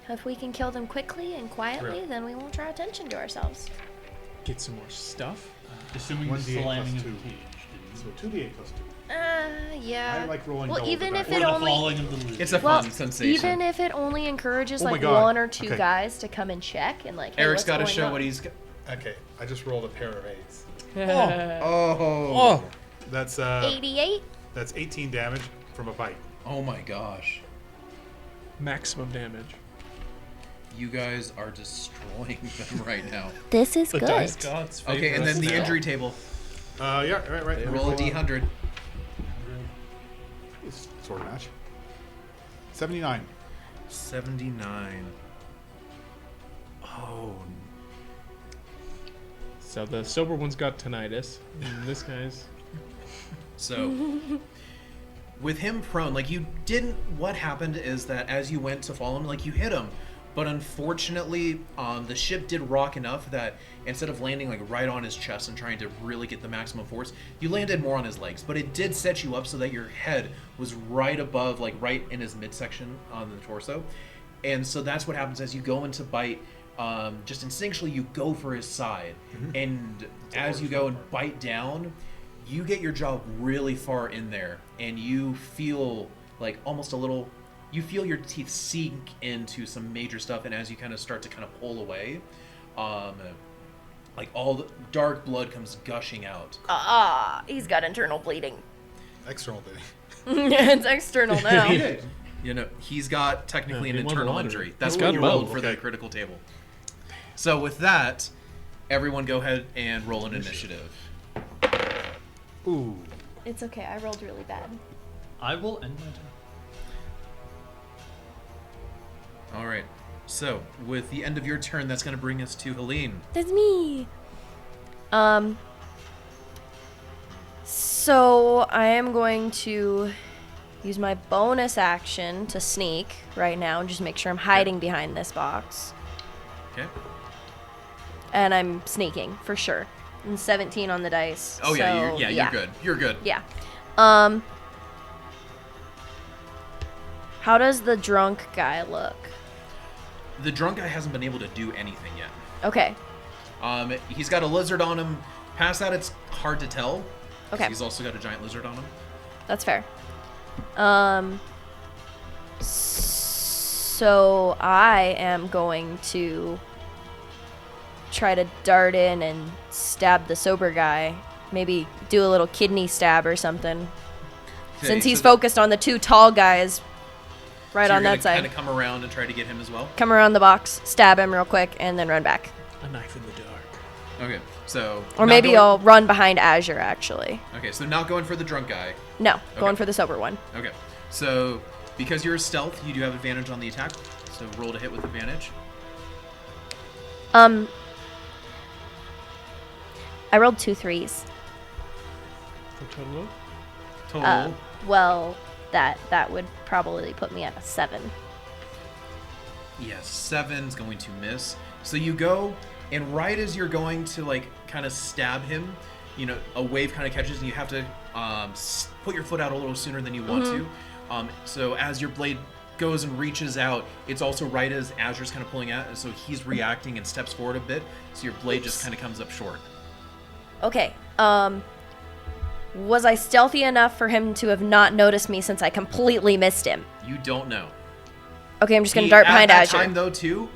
If we can kill them quickly and quietly, True. then we won't draw attention to ourselves. Get some more stuff. Assuming the 1d8 slamming plus of 2. the cage So 2d8 plus 2. Yeah. I like rolling Well, double even the if dice. it or the only falling of the lid. It's a well, fun sensation. even if it only encourages Oh my like God. one or two Okay. guys to come and check and like, hey, Eric's what's got to going show on? what he's. Okay, I just rolled a pair of 8s. Oh. That's 88. that's 18 damage from a bite. Oh my gosh. Maximum damage. You guys are destroying them right now. This is The good. dice gods. Okay, and then the injury table. Yeah, right. Let me Roll a pull out. d100. It's sword match. 79. 79. Oh. So the sober one's got tinnitus. And this guy's. So, with him prone, like you didn't. What happened is that as you went to follow him, like you hit him, but unfortunately, the ship did rock enough that instead of landing like right on his chest and trying to really get the maximum force, you landed more on his legs. But it did set you up so that your head was right above, like right in his midsection on the torso, and so that's what happens as you go into bite. Just instinctually, you go for his side, and as you go and bite down, you get your jaw really far in there, and you feel like almost a little. You feel your teeth sink into some major stuff, and as you kind of start to kind of pull away, like all the dark blood comes gushing out. He's got internal bleeding. External bleeding. It's external now. You know, he's got technically Yeah, an he won the internal lottery. injury. That's He's what got you both. rolled for the Okay. critical table. So with that, everyone go ahead and roll an initiative. Ooh. It's okay. I rolled really bad. I will end my turn. All right. So with the end of your turn, that's going to bring us to Helene. That's me. So I am going to use my bonus action to sneak right now and just make sure I'm hiding behind this box. Okay. And I'm sneaking for sure. And 17 on the dice. Oh yeah, so, you're good. You're good. Yeah. How does the drunk guy look? The drunk guy hasn't been able to do anything yet. Okay. He's got a lizard on him. Past that, it's hard to tell. 'Cause Okay. He's also got a giant lizard on him. That's fair. So I am going to try to dart in and stab the sober guy. Maybe do a little kidney stab or something. Okay, Since he's so focused on the two tall guys right so on you're that side. Kind of come around and try to get him as well. Come around the box, stab him real quick, and then run back. A knife in the dark. Okay. So. Or not maybe going- I'll run behind Azure, actually. Okay, so not going for the drunk guy. No, going Okay. for the sober one. Okay. So because you're a stealth, you do have advantage on the attack. So roll to hit with advantage. I rolled 2 3s. For total? Total. Well, that would probably put me at a 7. Yes, 7's going to miss. So you go, and right as you're going to like kind of stab him, you know, a wave kind of catches, and you have to put your foot out a little sooner than you want to. So as your blade goes and reaches out, it's also right as Azure's kind of pulling out, and so he's reacting and steps forward a bit. So your blade just kind of comes up short. Okay. Was I stealthy enough for him to have not noticed me since I completely missed him? You don't know. Okay, I'm just gonna dart behind At that Azure. time though, too,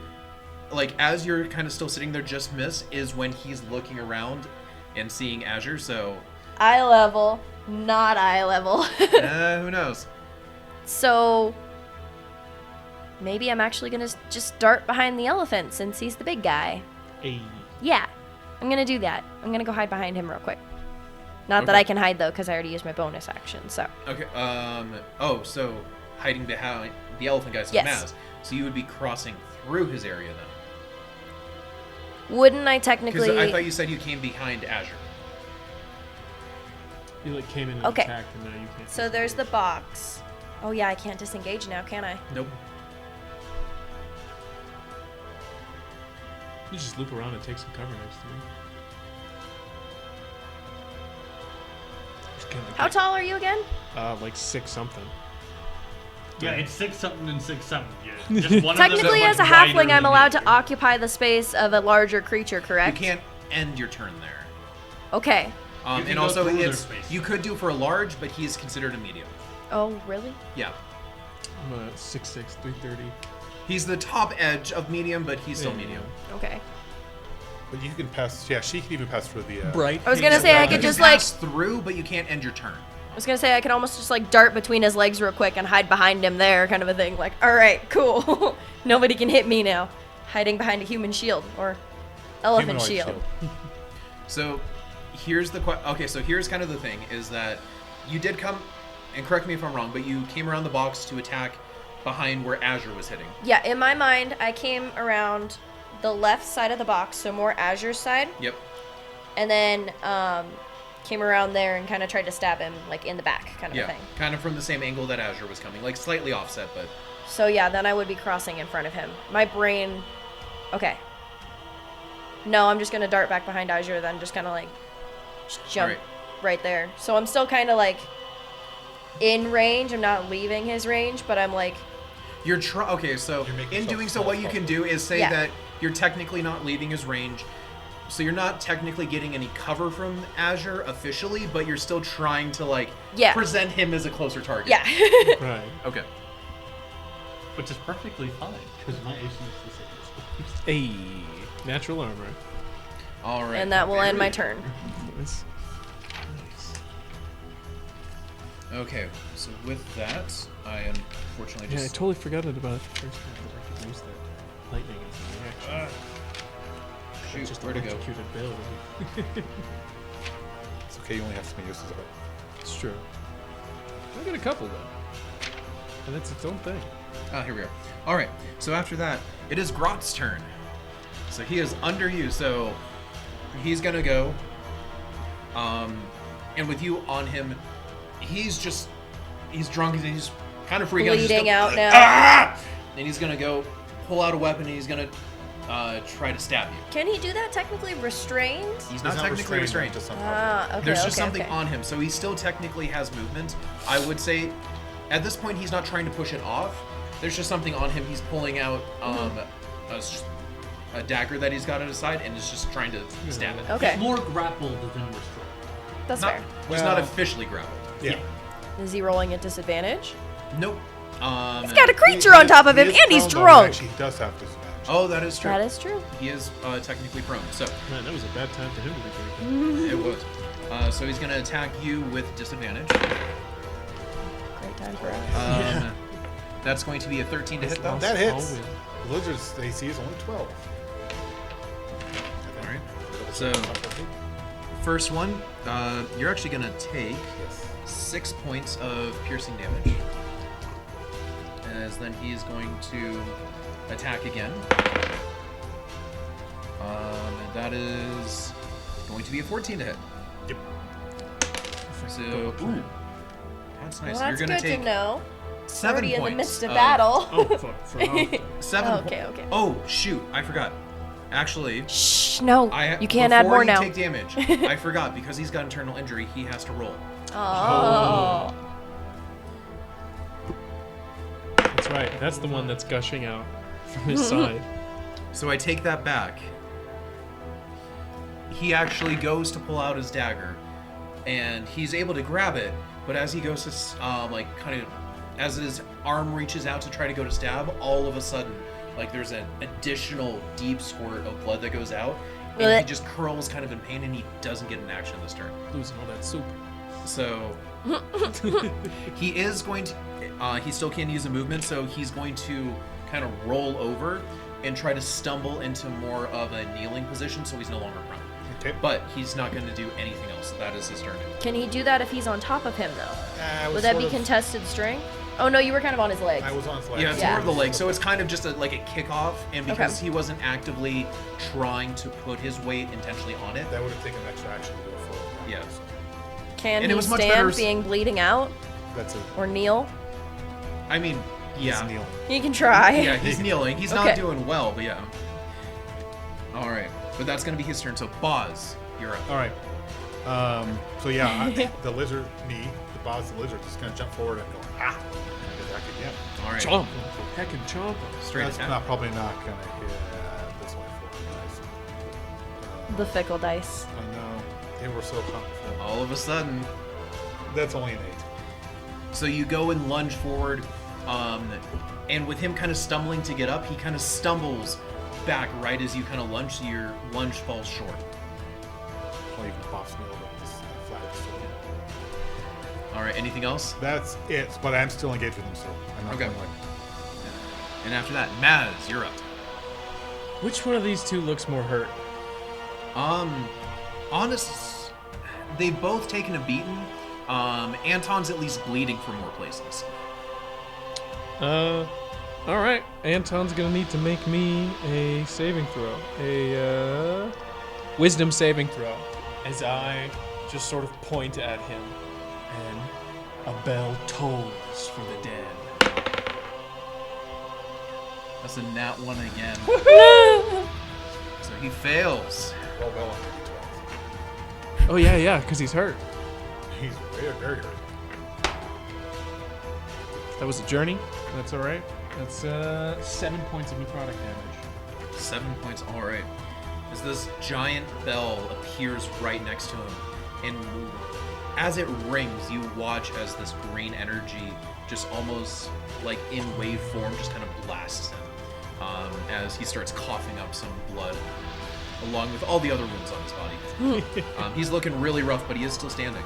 like as you're kind of still sitting there, just miss is when he's looking around and seeing Azure. So Eye level, not eye level. who knows? So maybe I'm actually gonna just dart behind the elephant since he's the big guy. Hey. Yeah, I'm gonna do that. I'm gonna go hide behind him real quick. Not that Okay. I can hide though, because I already used my bonus action. So Okay. Oh, so hiding behind the elephant guy, so Yes. Maz. So you would be crossing through his area then. wouldn't I Because technically? I thought you said you came behind Azure. You like came in and Okay. attacked, and now you can't. So there's the disengage. box. Oh yeah, I can't disengage now, can I? Nope. You just loop around and take some cover next to me. Just kinda How get- tall are you again? Like 6 something. Yeah, it's 6 something and 6 something. Yeah. Just one of them is Technically, much as a wider halfling, I'm than allowed the to other. occupy the space of a larger creature, correct? You can't end your turn there. Okay. You can And go also, through their it's space. you could do for a large, but he's considered a medium. Oh, really? Yeah. I'm a 6'6", 330. He's the top edge of medium, but he's still Yeah. medium. Okay. But you can pass. Yeah, she can even pass through the. Bright. I was gonna say I You could can just like pass through, but you can't end your turn. I was gonna say I could almost just like dart between his legs real quick and hide behind him there, kind of a thing. Like, all right, cool. Nobody can hit me now. Hiding behind a human shield or elephant Humanoid shield. So here's the okay. So here's kind of the thing is that you did come, and correct me if I'm wrong, but you came around the box to attack behind where Azure was hitting. Yeah, in my mind, I came around the left side of the box, so more Azure's side, Yep. and then came around there and kind of tried to stab him like in the back, kind of a Yeah. thing. Kind of from the same angle that Azure was coming, like slightly offset, but So yeah, then I would be crossing in front of him. My brain. Okay. No, I'm just gonna dart back behind Azure, then just kind of like just jump Alright. right there. So I'm still kind of like in range. I'm not leaving his range, but I'm like, you're okay. So You're making in yourself doing so, small what you as can do is say Yeah. that you're technically not leaving his range. So you're not technically getting any cover from Azure officially, but you're still trying to like Yeah. present him as a closer target. yeah. Right. Okay. Which is perfectly fine, because my AC is the same. Hey. Natural armor. All right. And that will end my turn. Nice. Okay, so with that, I unfortunately Yeah, I just... totally forgot about it the first time that I could use that lightning as a reaction. Shoot, Just where'd it go? electrocuted Bill. It's okay, you only have so many uses of it. It's true. I got a couple though, and it's its own thing. Ah, here we are. All right, so after that, it is Grot's turn. So he is under you, so he's gonna go. And with you on him, he's drunk and he's kind of freaking out. Bleeding out now. Ah! And he's gonna go pull out a weapon and he's gonna try to stab you. Can he do that technically restrained? He's not technically restrained. Just something. Ah, okay. There's just okay, something okay. on him, so he still technically has movement. I would say, at this point, he's not trying to push it off. There's just something on him. He's pulling out a dagger that he's got at his side, and is just trying to stab it. Okay, He's more grappled than restrained. that's Not, fair. he's not Well- officially grappled. Yeah. Is he rolling at disadvantage? Nope. He's got a creature on top of him, He is and he's prone, though. drunk. Actually, he does have disadvantage. Oh, that is true. That is true. He is technically prone, so Man, that was a bad time for him to be drinking. it was. So he's going to attack you with disadvantage. Great time for us. That's going to be a 13 to hit, though. That hits. Always. The lizard's AC is only 12. All right. So first one, you're actually going to take Yes. 6 points of piercing damage. As then he is going to attack again. And that is going to be a 14 to hit. Yep. So, ooh, that's nice. Well, that's you're going good to take to know. 7 Already points. in the midst of of- battle. Oh, for all. 7 Oh, okay, okay. Oh, shoot. I forgot. Actually, Shh, no. I You can't add before more you now. take damage, I forgot because he's got internal injury. He has to roll. Oh. That's right. That's the one that's gushing out from his side. So I take that back. He actually goes to pull out his dagger, and he's able to grab it. But as he goes to as his arm reaches out to try to go to stab, all of a sudden, there's an additional deep squirt of blood that goes out, and he Blech. just curls kind of in pain, and he doesn't get an action this turn. Losing all that soup. So he is going to. He still can't use a movement, so he's going to kind of roll over and try to stumble into more of a kneeling position, so he's no longer prone. Okay. But he's not going to do anything else. So that is his turn. Can he do that if he's on top of him, though? I was Would that sort be of- contested strength? Oh, no, you were kind of on his legs. I was on his leg. Yeah, it's Yeah. more of the leg. So it's kind of just like a kickoff, and because Okay. he wasn't actively trying to put his weight intentionally on it. That would have taken an extra action to do a full. Yeah. Can And it he was much better stand s- being bleeding out That's it. or kneel? I mean, yeah. He's kneeling. He can try. Yeah, he's kneeling. He's not Okay. doing well, but yeah. All right. But that's going to be his turn. So, Boz, you're up. All right. So yeah, the lizard, the boss, the lizard, just gonna jump forward and go and attack again. All right. Chomp. Heckin' chomp. Straight That's attack. probably not gonna hit this one for The fickle dice. I know they were so comfortable. All of a sudden, That's only an 8. so you go and lunge forward, and with him kind of stumbling to get up, he kind of stumbles back right as you kind of lunge, so your lunge falls short. Well, you can boss me over with this flat sword. All right. Anything else? That's it. But I'm still engaged with him, so I'm not Okay. going like. And after that, Maz, you're up. Which one of these two looks more hurt? Honest, they've both taken a beating. Anton's at least bleeding from more places. All right. Anton's gonna need to make me a saving throw, a wisdom saving throw, as I just sort of point at him, and a bell tolls for the dead. That's a nat 1 again. So he fails. Roll well on 12. Oh yeah, because he's hurt. He's very, very hurt. That was a journey. That's all right. That's 7 points of necrotic damage. 7 points. All right. As this giant bell appears right next to him, and as it rings, you watch as this green energy just almost like in wave form just kind of blasts him as he starts coughing up some blood. along with all the other wounds on his body. He's looking really rough, but he is still standing.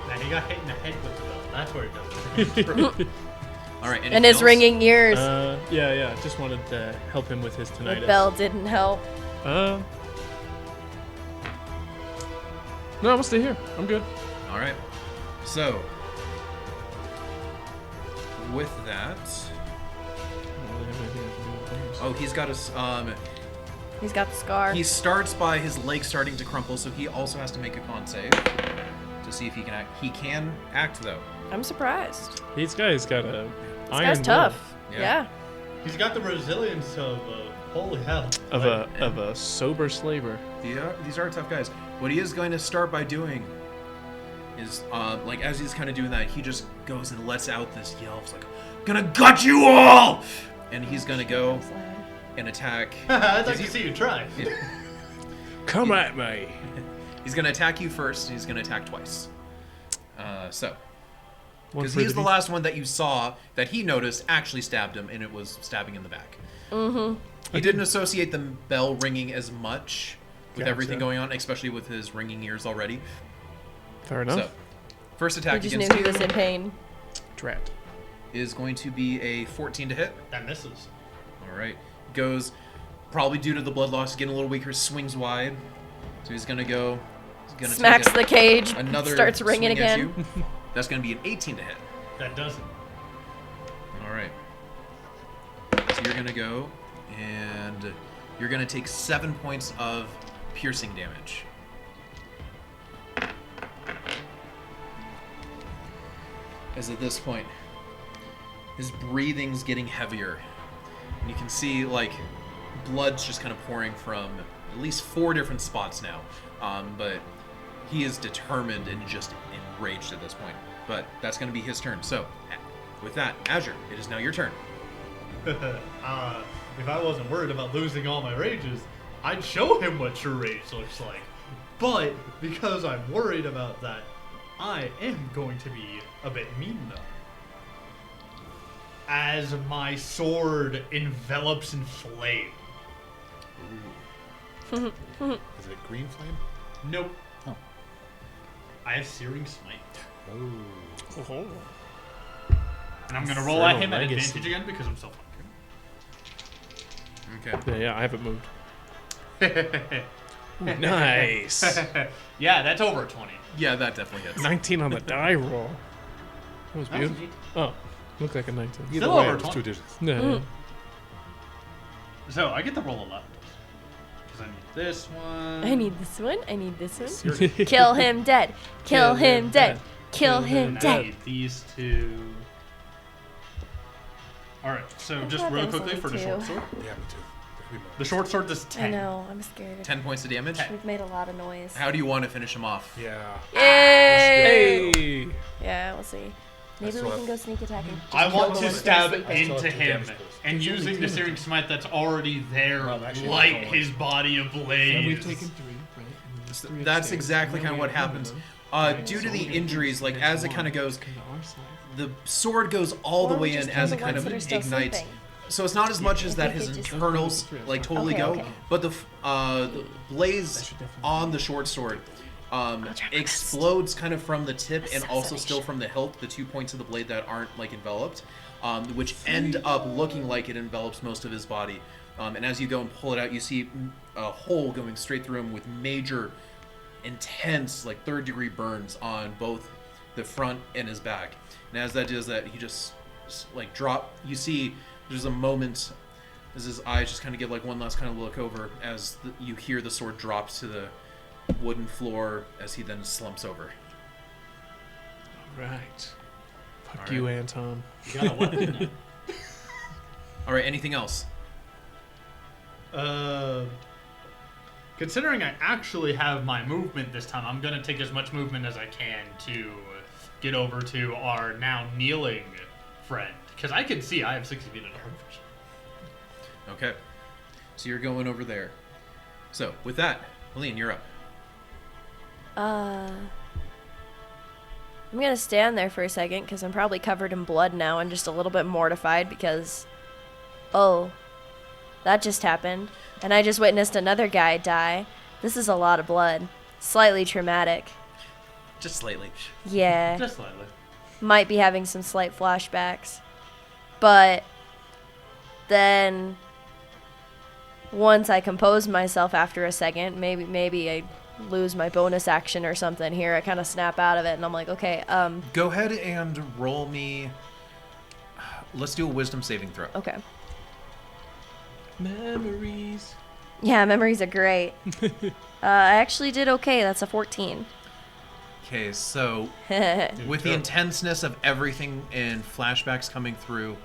Now he got hit in the head with the bell. That's where it does. All right, And his ringing ears. Yeah. Just wanted to help him with his The tinnitus. bell didn't help. No, I'm stay here. I'm good. All right. So, with that, oh, he's got a. He's got the scar. He starts by his leg starting to crumple, so he also has to make a con save to see if he can act. He can act though. I'm surprised. These guys got a This iron guy's will tough. Yeah. Yeah. He's got the resilience of holy hell. of a sober slaver. These are tough guys. What he is going to start by doing is, like, as he's kind of doing that, he just goes and lets out this yell. It's like, "Gonna gut you all!" And he's gonna go and attack. I'd like to see you try. Come at me. He's gonna attack you first, and he's gonna attack twice. One Because for he's the the last one that you saw that he noticed actually stabbed him, and it was stabbing in the back. Mm-hmm. He didn't associate the bell ringing as much with Gotcha. everything going on, especially with his ringing ears already. Fair enough. So, first He attack just knew against he you was in pain. Drat. is going to be a 14 to hit. That misses. All right. Goes, probably due to the blood loss, getting a little weaker, swings wide. So he's going to go. He's gonna Smacks take the cage. another Starts ringing swing at again. you. That's going to be an 18 to hit. That doesn't. All right. So you're going to go, and you're going to take 7 points of piercing damage. As at this point, his breathing's getting heavier. And you can see, like, blood's just kind of pouring from at least 4 different spots now. But he is determined and just enraged at this point. But that's going to be his turn. So, with that, Azure, it is now your turn. If I wasn't worried about losing all my rages, I'd show him what true rage looks like. But because I'm worried about that, I am going to be a bit mean though. As my sword envelops in flame. Is it green flame? Nope. Oh. I have Searing Smite. Oh. And I'm going to roll at Infernal him at Legacy. advantage again because I'm self-conquered. Okay. Yeah, I haven't moved. Nice. Yeah, that's over a 20. Yeah, that definitely hits. 19 on the die roll. That was That was beautiful. Oh, looked like a 19. Either Still way, over it was 20. 2 digits. No. So I get to roll a left. Because I need this one. I need this one. I need this one. Seriously. Kill him dead. Kill him dead. Kill him And I dead. need these two. Alright, so I just thought really there was quickly for the only short two. sword. Yeah, me too. There could be more. The short sword does 10. I know. I'm scared. 10 points of damage. We've made a lot of noise. How do you want to finish him off? Yeah. Yay! Hey. Yeah, we'll see. Maybe still we have- can go sneak attacking. I want to stab I still into have 2 him damage boosts. and using the Searing Smite that's already there, Well, actually, light that's all his body ablaze. And we've taken 3, right? And there's 3 That's upstairs. exactly And kind of then what we have happens. them. Due to So the we're gonna injuries, use like next as it one. kind of goes, Come to our side. the sword goes all the Or we way just in kill as the it kind ones of that are still ignites. sleeping. So it's not as much as I that think his they just- internals like totally Okay, go, okay. but the blaze should definitely on the short sword try my best. explodes kind of from the tip and also Assassination. still from the hilt, the 2 points of the blade that aren't like enveloped, which end up looking like it envelops most of his body. And as you go and pull it out, you see a hole going straight through him with major, intense, like 3rd-degree burns on both the front and his back. And as that does that, he just like drop. You see, there's a moment as his eyes just kind of give like one last kind of look over as you hear the sword drops to the wooden floor as he then slumps over. Right. Fuck All you, right. Anton. You got a weapon now. All right, anything else? Considering I actually have my movement this time, I'm gonna take as much movement as I can to get over to our now kneeling friend. Because I can see I have 60 feet of dark vision. Okay. So you're going over there. So with that, Helene, you're up. I'm gonna stand there for a second because I'm probably covered in blood now and just a little bit mortified because, oh, that just happened. and I just witnessed another guy die. This is a lot of blood. Slightly traumatic. Just slightly. Yeah. Just slightly. Might be having some slight flashbacks. But then once I compose myself after a second, maybe I lose my bonus action or something here. I kind of snap out of it and I'm like, okay, Go ahead and roll me. Let's do a wisdom saving throw. okay. Memories. Yeah, memories are great. I actually did okay. That's a 14. Okay, so with the intenseness of everything and flashbacks coming through,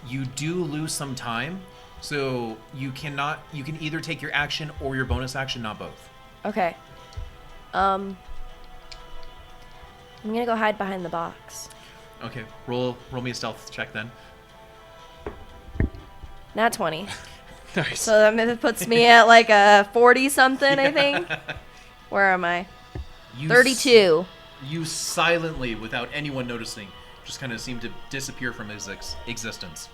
you do lose some time. So you can either take your action or your bonus action, not both. Okay. I'm gonna go hide behind the box. Okay, roll me a stealth check then. Not 20. Nice. So that puts me at like a 40 something, I think. Where am I? You 32. You silently, without anyone noticing, just kind of seem to disappear from his existence.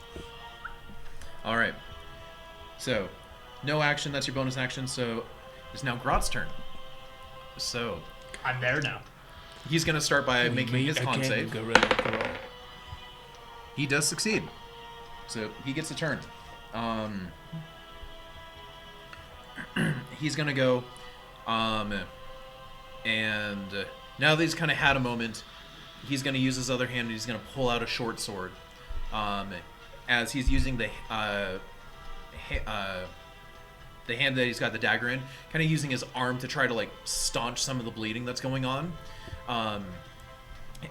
All right. So, no action. That's your bonus action. So, it's now Grot's turn. So, I'm there now. he's going to start by making his con save. He does succeed. So, he gets a turn. He's going to go... And now that he's kind of had a moment, he's going to use his other hand and he's going to pull out a short sword. As he's using the hand that he's got the dagger in, kind of using his arm to try to like staunch some of the bleeding that's going on.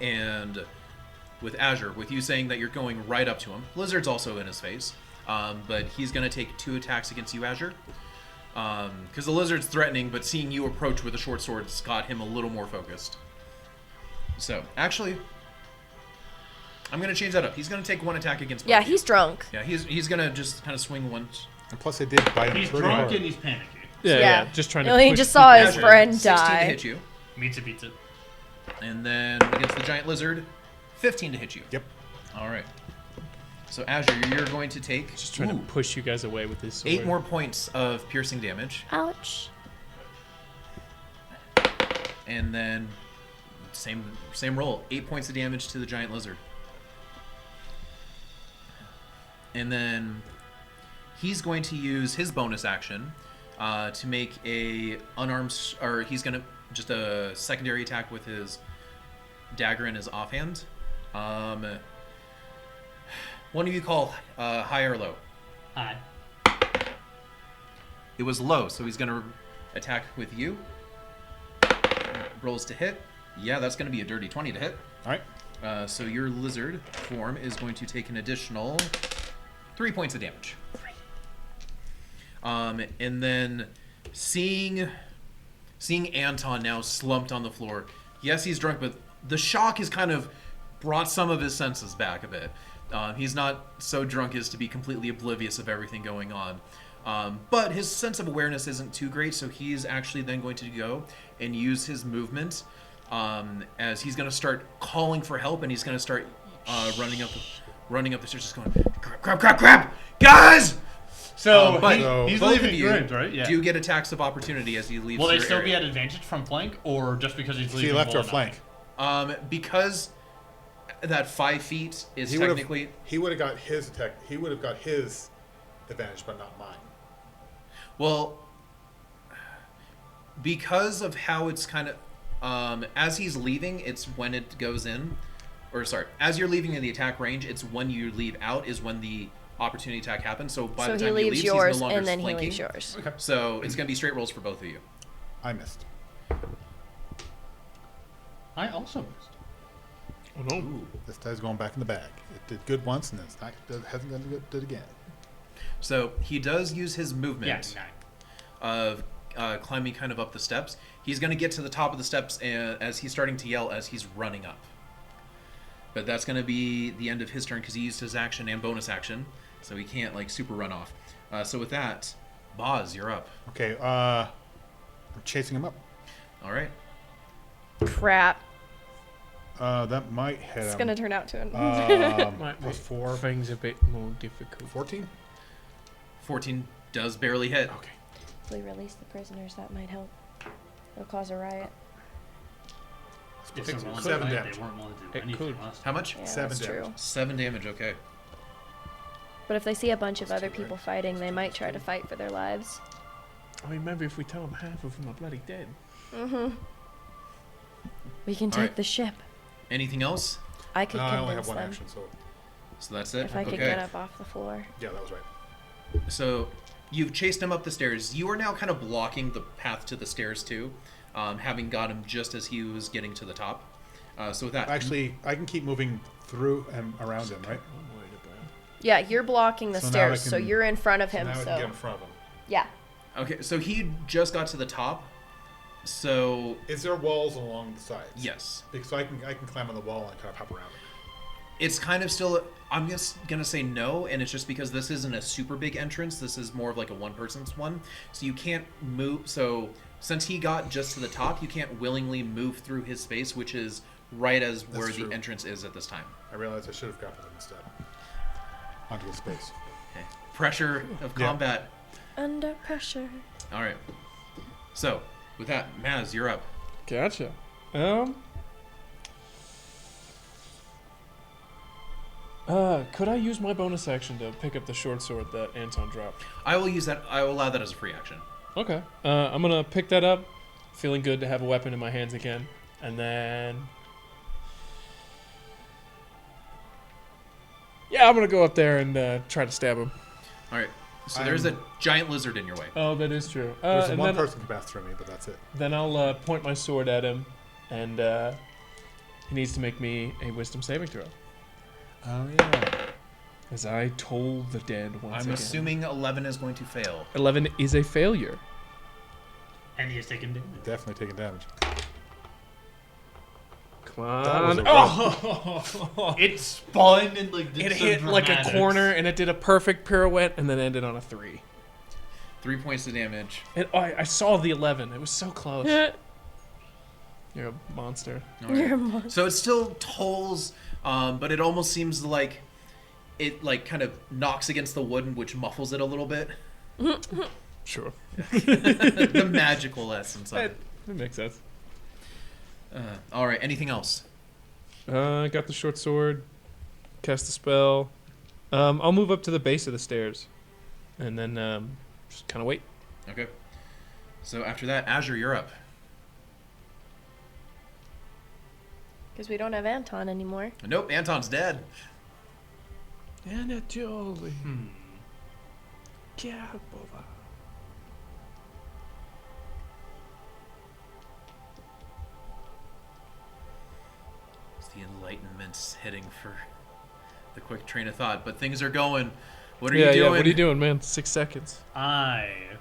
And with Azure, with you saying that you're going right up to him, Lizard's also in his face, but he's going to take 2 attacks against you, Azure. Because the lizard's threatening, but seeing you approach with a short sword's got him a little more focused. So, actually, I'm going to change that up. He's going to take 1 attack against both Yeah, of you. he's drunk. Yeah, he's going to just kind of swing once. And plus, they did bite him He's pretty drunk hard. and he's panicking. Yeah, just trying to. He push just saw people his Azure, friend 16 die. to hit you. Meets it. And then against the giant lizard, 15 to hit you. Yep. All right. So, Azure, you're going to take Just trying to push you guys away with this sword. 8 more points of piercing damage. Ouch. And then same roll, 8 points of damage to the giant lizard. And then he's going to use his bonus action to make a unarmed, or he's going to just a secondary attack with his dagger in his offhand. One of you call high or low. Hi. It was low, so he's going to attack with you. Rolls to hit. Yeah, that's going to be a dirty 20 to hit. All right. So your lizard form is going to take an additional 3 points of damage. And then seeing Anton now slumped on the floor. Yes, he's drunk, but the shock has kind of brought some of his senses back a bit. He's not so drunk as to be completely oblivious of everything going on. But his sense of awareness isn't too great, so he's actually then going to go and use his movement as he's going to start calling for help, and he's going to start running up the stairs, just going, crap, guys! So, But he's both of leaving you Grint, right? Yeah. do get attacks of opportunity as he leaves Will they your still area. be at advantage from flank, or just because he's leaving? He left our below flank. Because that 5 feet is He technically... would have got his attack. He would have got his advantage, but not mine. Well, because of how it's kind of... as he's leaving, it's when it goes in. Or, sorry, as you're leaving in the attack range, it's when you leave out is when the opportunity attack happens. So by So the he time he leaves leaves, yours, he's no longer and then flanking. he leaves yours. Okay. So it's going to be straight rolls for both of you. I missed. I also missed. Oh, no. Ooh, this guy's going back in the bag. It did good once, and it hasn't done good again. So he does use his movement Yeah, 9. of climbing kind of up the steps. He's going to get to the top of the steps as he's starting to yell as he's running up. But that's going to be the end of his turn because he used his action and bonus action. So he can't like super run off. So with that, Boz, you're up. Okay, I'm chasing him up. All right. Crap. That might hit It's him. gonna turn out to it. Might Plus make 4. things a bit more difficult. 14? 14 Does barely hit. Okay. If we release the prisoners, that might help. It'll cause a riot. If they're willing to 7 fight, damage. they weren't willing to do It anything could. last How much? Yeah, 7 that's damage. true. 7 damage, okay. But if they see a bunch of Plus other 2, people right? fighting, they might try to fight for their lives. I mean, maybe if we tell them half of them are bloody dead. Mm-hmm. We can take Alright. the ship. Anything else? I could No, I only have convince one them action, so So that's it? if I could okay. get up off the floor. yeah, that was right. So you've chased him up the stairs. You are now kind of blocking the path to the stairs too, having got him just as he was getting to the top. So with that, Actually, I can keep moving through and around him, right? I'm worried about. Yeah, you're blocking the So now I stairs, so can- you're in front of So him. now I So, can get in front of him. yeah. okay, so he just got to the top. So Is there walls along the sides? yes, Because I can climb on the wall and kind of hop around it. it's kind of still. I'm just gonna say no, and it's just because this isn't a super big entrance. This is more of like a one-person's one, so you can't move. So since he got just to the top, you can't willingly move through his space, which is right as where That's the true. entrance is at this time. I realized I should have grappled him instead. Onto his space. Okay. Pressure of Yeah. combat. Under pressure. All right. So with that, Maz, you're up. Gotcha. Could I use my bonus action to pick up the short sword that Anton dropped? I will use that. I will allow that as a free action. Okay. I'm gonna pick that up. Feeling good to have a weapon in my hands again. And then... yeah, I'm gonna go up there and try to stab him. All right. So there's a giant lizard in your way. Oh, that is true. There's and one then, person who can pass through me, but that's it. then I'll point my sword at him, and he needs to make me a wisdom saving throw. Oh yeah. As I toll the dead once I'm again. assuming 11 is going to fail. 11 is a failure. And he has taken damage. Definitely taking damage. Come That was on. a Oh! It spun and like did It some hit like a dramatics. corner, and it did a perfect pirouette, and then ended on a 3. 3 points of damage. I saw the 11. It was so close. You're a monster. All right. You're a monster. So it still tolls, but it almost seems like it like kind of knocks against the wood, which muffles it a little bit. Sure. The magical essence of That it. makes sense. All right. Anything else? I got the short sword. Cast the spell. I'll move up to the base of the stairs, and then just kind of wait. Okay. So after that, Azure, you're up. Because we don't have Anton anymore. Nope, Anton's dead. Anatoly. Hmm. Gerbova. It's the Enlightenment's heading for the quick train of thought, but things are going. What are you doing? Yeah, what are you doing, man? 6 seconds. I'm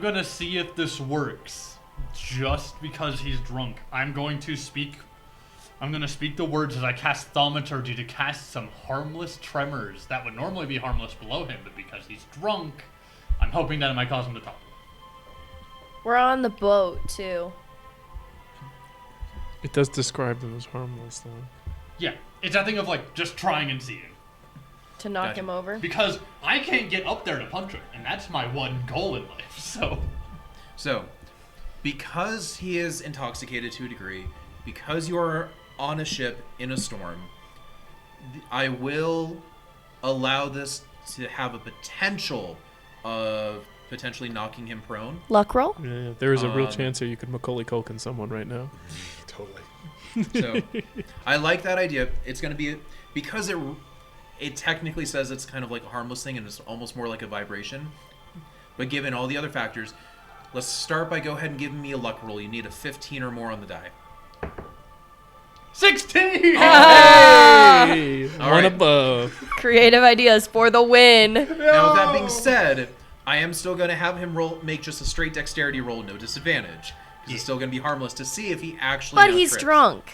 gonna see if this works. Just because he's drunk. I'm gonna speak the words as I cast Thaumaturgy to cast some harmless tremors that would normally be harmless below him, but because he's drunk, I'm hoping that it might cause him to topple. We're on the boat, too. It does describe them as harmless, though. Yeah, it's that thing of like just trying and seeing. To knock Gotcha. him over. Because I can't get up there to punch him, and that's my one goal in life, so... So, because he is intoxicated to a degree, because you are on a ship in a storm, I will allow this to have a potential of potentially knocking him prone. Luck roll? Yeah, there is a real Um, chance here you could Macaulay Culkin someone right now. Totally. So, I like that idea. It's going to be because it technically says it's kind of like a harmless thing and it's almost more like a vibration. But given all the other factors, let's start by go ahead and giving me a luck roll. You need a 15 or more on the die. 16! Hey! All One right. above. Creative ideas for the win. Now, with that being said, I am still going to have him make just a straight dexterity roll, no disadvantage. Because it's still going to be harmless to see if he actually But got he's tripped. drunk.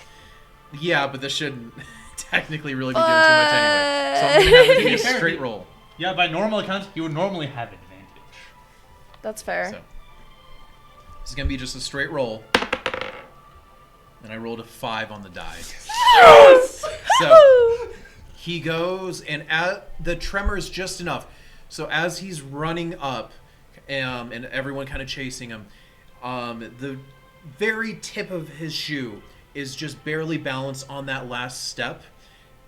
Yeah, but this shouldn't technically really be doing too much anyway. So I'm going to have it be a straight roll. Yeah, by normal accounts, he would normally have advantage. That's fair. So this is going to be just a straight roll. And I rolled a 5 on the die. Yes! So he goes, and the tremor is just enough. So as he's running up, and everyone kind of chasing him, the very tip of his shoe is just barely balanced on that last step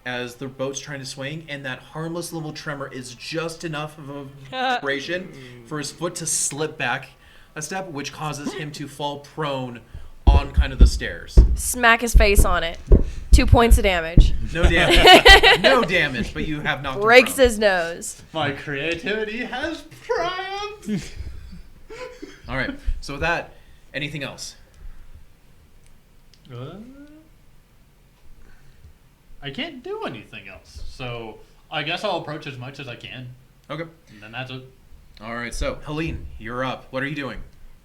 as the boat's trying to swing, and that harmless little tremor is just enough of a vibration for his foot to slip back a step, which causes him to fall prone on kind of the stairs. Smack his face on it. 2 points of damage. No damage. No damage, but you have knocked him Breaks prone. his nose. My creativity has triumphed. All right. So with that, anything else? I can't do anything else, so I guess I'll approach as much as I can, Okay. and then that's it. All right. So Helene, you're up. What are you doing?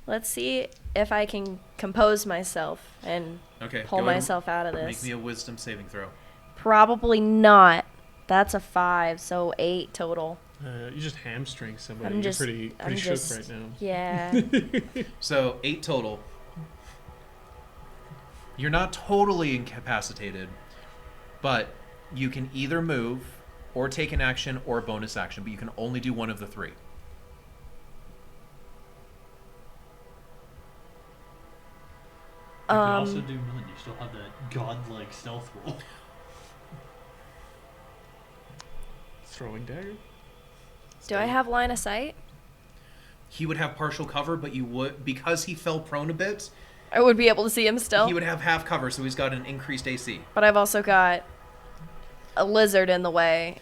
Let's see if I can compose myself and Okay. pull go ahead and myself out of Make this. me a wisdom saving throw. Probably not. That's a 5, so 8 total. You just hamstring somebody. I'm You're just pretty I'm shook just right now. yeah. So 8 total. You're not totally incapacitated, but you can either move or take an action or a bonus action, but you can only do one of the 3. You can also do none. You still have that godlike stealth roll. Throwing dagger. Do I have line of sight? He would have partial cover, but you would, because he fell prone a bit, I would be able to see him still. he would have half cover, so he's got an increased AC. But I've also got a lizard in the way.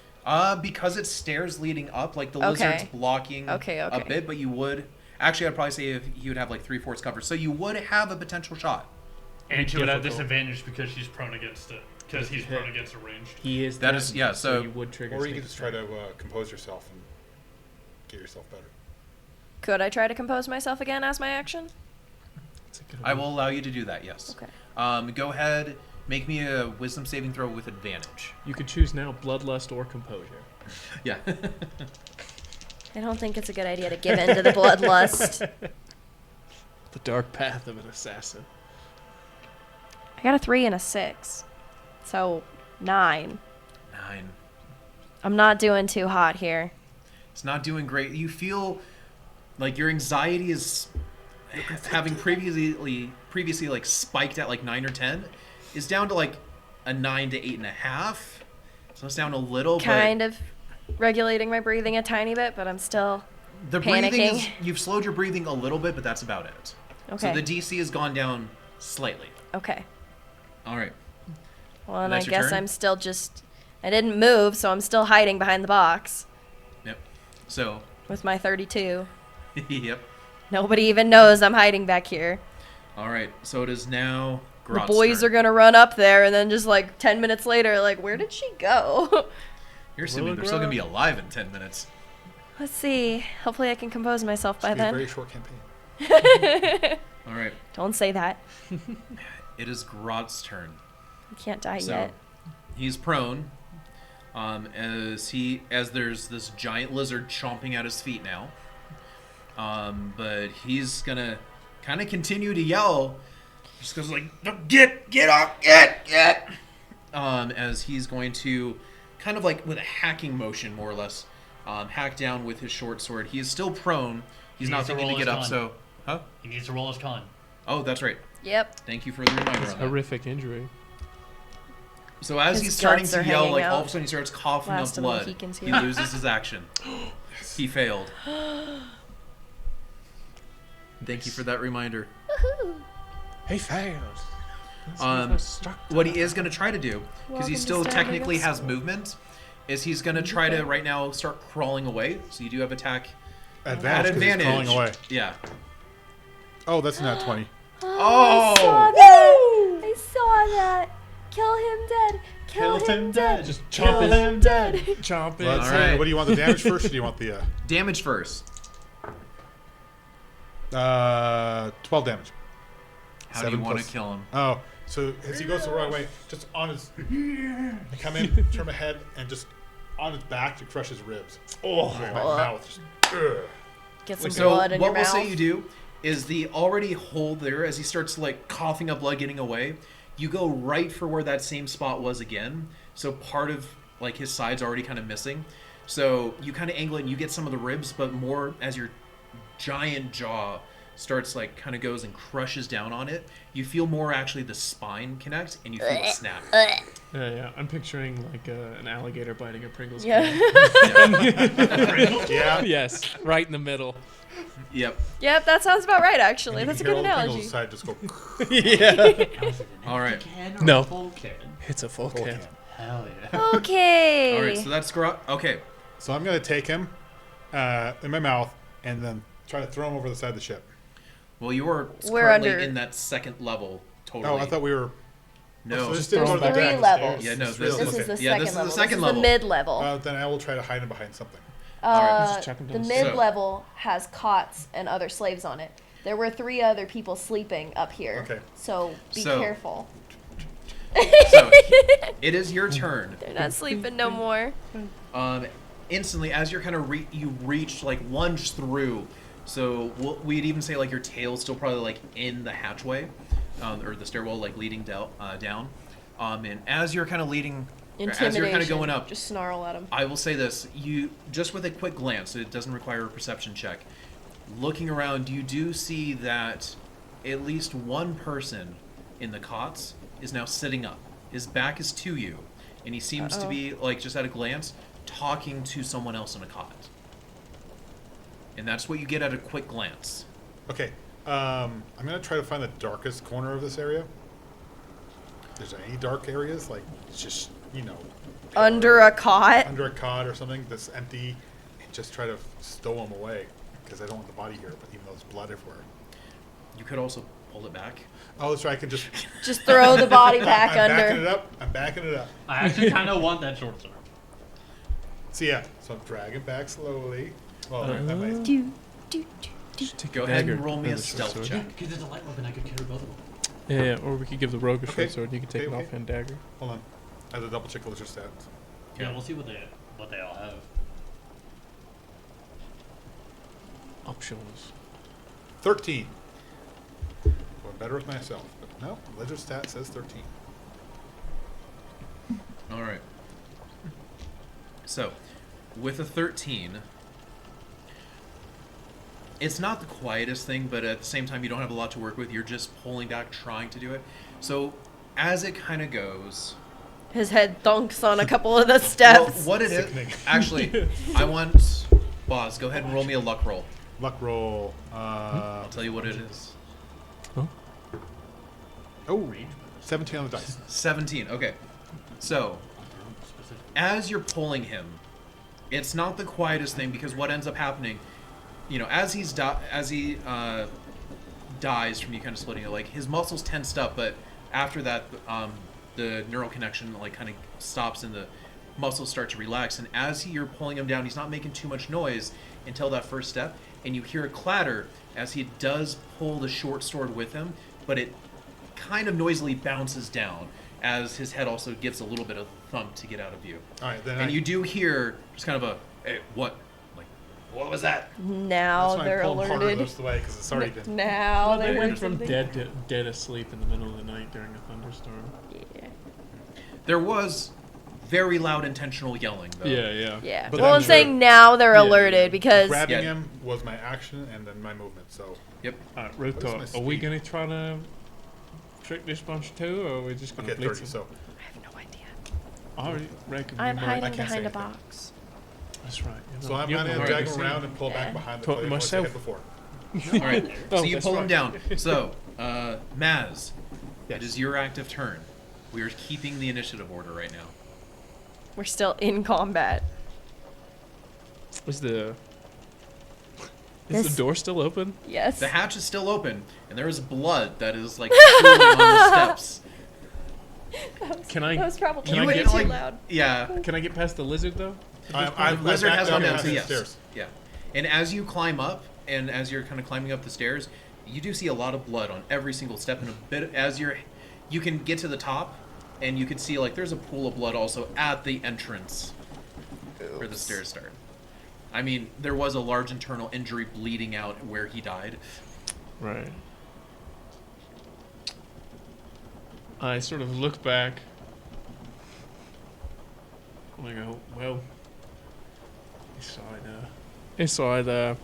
Because it's stairs leading up, like the Okay. lizard's blocking Okay. a bit, but you would, actually I'd probably say if he would have like 3/4 cover, so you would have a potential shot. And she would have Difficult. disadvantage because she's prone against it. Because he's prone against a ranged. He is. That is- threatened, yeah, so- you would trigger. Or you sneak can just try attack. to compose yourself and get yourself better. Could I try to compose myself again as my action? That's a good I one. will allow you to do that, yes. Okay. Go ahead, make me a wisdom saving throw with advantage. You could choose now bloodlust or composure. Yeah. I don't think it's a good idea to give in to the bloodlust. The dark path of an assassin. I got a 3 and a 6. So 9. 9. I'm not doing too hot here. It's not doing great. You feel like your anxiety is having previously like spiked at like 9 or 10 is down to like a 9 to 8.5. So it's down a little, Kind of regulating my breathing a tiny bit, but I'm still but the breathing is, panicking. you've slowed your breathing a little bit, but that's about it. Okay. So the DC has gone down slightly. Okay. All right. Well, and I That's your guess turn? I'm still just I didn't move, so I'm still hiding behind the box Yep. So, with my 32. yep. Nobody even knows I'm hiding back here. All right. So it is now The Grot's boys turn. are gonna run up there, and then just like 10 minutes later, like, where did she go? You're assuming they're still going to be alive in 10 minutes. Let's see. Hopefully I can compose myself by It's a then. very short campaign. All right. Don't say that. It is Grot's turn. I can't die So yet. he's prone. As there's this giant lizard chomping at his feet now. But he's gonna kind of continue to yell, just goes like, "No, get off, get!" As he's going to kind of like with a hacking motion, more or less, hack down with his short sword. He is still prone. He's He not needs to thinking to roll get his up. con. So, huh? He needs to roll his con. Oh, that's right. Yep. Thank you for the reminder It's on that. horrific injury. So as His he's starting guts to are yell, hanging like all out. of a sudden he starts coughing Last up of the blood. Mohicans He here. loses his action. He failed. Thank you for that reminder. He failed. What he is going to try to do, because he Welcome to still Standing technically Up has School. movement, is he's going to try to right now start crawling away. So you do have attack at Advantage. 'Cause he's advantage. crawling away. Yeah. Oh, that's not 20. Oh! I saw that. I saw that. Kill him dead. Kill him dead. Just Kill chomp it. him dead. Chomp it. Let's All see. right. What do you want, the damage first, or do you want the Damage first. 12 damage? How do you 7 want to plus- kill him? Oh, so as he goes the wrong way, just on his, I come in, turn my head, and just on his back to crush his ribs. Oh, my mouth just. Ugh. Get some So blood in what your we'll mouth. say you do is the already hole there, as he starts like coughing up blood getting away, you go right for where that same spot was again. So part of like his side's already kind of missing. So you kind of angle it and you get some of the ribs, but more as your giant jaw starts like kind of goes and crushes down on it, you feel more actually the spine connect and you feel it snap. Yeah. I'm picturing like an alligator biting a Pringles Yeah. can. Yeah. Yes, right in the middle. Yep. Yep, that sounds about right, actually. And That's a you good hear all the analogy. Side just go. Yeah. All right. No. Full can? It's a full can. Hell yeah. Okay. All right. So that's okay. So I'm gonna take him in my mouth and then try to throw him over the side of the ship. Well, you are We're currently under- in that second level. Totally. Oh, I thought we were. No. So this Throw didn't him go to the back Three deck. levels. Yeah, no. This This, This okay. is the yeah, second this is level. the second this level. is the mid level. Then I will try to hide him behind something. Alright. Just chuck him The down the mid So- level has cots and other slaves on it. There were 3 other people sleeping up here. Okay. So be So- careful. So it is your turn. They're not sleeping no more. Instantly, as you're kind of you reach like lunge through. So we'd even say like your tail's still probably like in the hatchway, or the stairwell like leading down. And as you're kind of leading, or as you're kind of going up, Just snarl at them. I will say this: you just with a quick glance, it doesn't require a perception check. Looking around, you do see that at least one person in the cots is now sitting up. His back is to you, and he seems to be like just at a glance talking to someone else in a cot. And that's what you get at a quick glance. Okay. I'm gonna try to find the darkest corner of this area. Is there any dark areas? Like it's just Under a cot. under a cot or something that's empty, and just try to stow them away because I don't want the body here. But even though there's blood everywhere. You could also pull it back. Oh, that's right. I can just. Just throw the body back I'm backing it under. up. I'm backing it up. I actually kind of want that short sword. So yeah. So I'm dragging back slowly. Well, that might. Do, do, do. Just take Go a ahead dagger. and roll me Oh, a the short stealth sword. check. Because it's a light weapon, I could carry both of them. Yeah, or we could give the rogue a Okay. short sword and you can take Okay, an okay. offhand dagger. Hold on. I have to double check what your stats. Yeah, we'll see what they all have. Options. 13. Going better with myself, but no. Ledger stat says 13. All right. So, with a 13, it's not the quietest thing, but at the same time, you don't have a lot to work with. You're just pulling back, trying to do it. So, as it kind of goes, His head thunks on a couple of the well, steps. what it is, Sickening. actually, I want Boz. Go ahead and roll me a luck roll. Luck roll. I'll tell you what it is. Oh, 17 on the dice. 17. Okay. So, as you're pulling him, it's not the quietest thing because what ends up happening, as he dies from you kind of splitting it, like his muscles tensed up, but after that, the neural connection like kind of stops and the muscles start to relax. And as you're pulling him down, he's not making too much noise until that first step, and you hear a clatter as he does pull the short sword with him, but it kind of noisily bounces down as his head also gives a little bit of a thump to get out of view. All right, then And you do hear just kind of a, hey, what? Like, what was that? Now that's why they're I pulled harder alerted. most of the way because it's already been. Now They they went went from something. dead asleep in the middle of the night during a thunderstorm. Yeah. There was very loud intentional yelling, though. Yeah. Yeah. But Well, I'm I'm sure- saying now they're Yeah, alerted yeah. because Grabbing Yeah. him was my action and then my movement. So Yep. Alright, What is Road my Talk, are we speed? gonna try to trick this bunch too, or are we just gonna okay, blitz 30. them? So I have no idea. I reckon I'm we might. hiding can't say behind a anything. box. That's right. so I'm You're gonna the drag right him around and pull Yeah. back behind the Talk to plate once I myself. hit before. All right. Oh, So you that's pull him right. down. So, Maz, Yes. it is your active turn. We are keeping the initiative order right now. We're still in combat. Is the This- door still open? Yes. The hatch is still open, and there is blood that is like pooling on the steps. Can I? That was probably Can I way get, too like- loud. Yeah. Can I get past the lizard though? I The lizard backed has up gone down, and so the yes. stairs. Yeah. And as you climb up, and as you're kind of climbing up the stairs, you do see a lot of blood on every single step, and a bit as you can get to the top, and you can see like there's a pool of blood also at the entrance where the stairs start. I mean, there was a large internal injury bleeding out where he died. Right. I sort of look back. And I go, well, It's either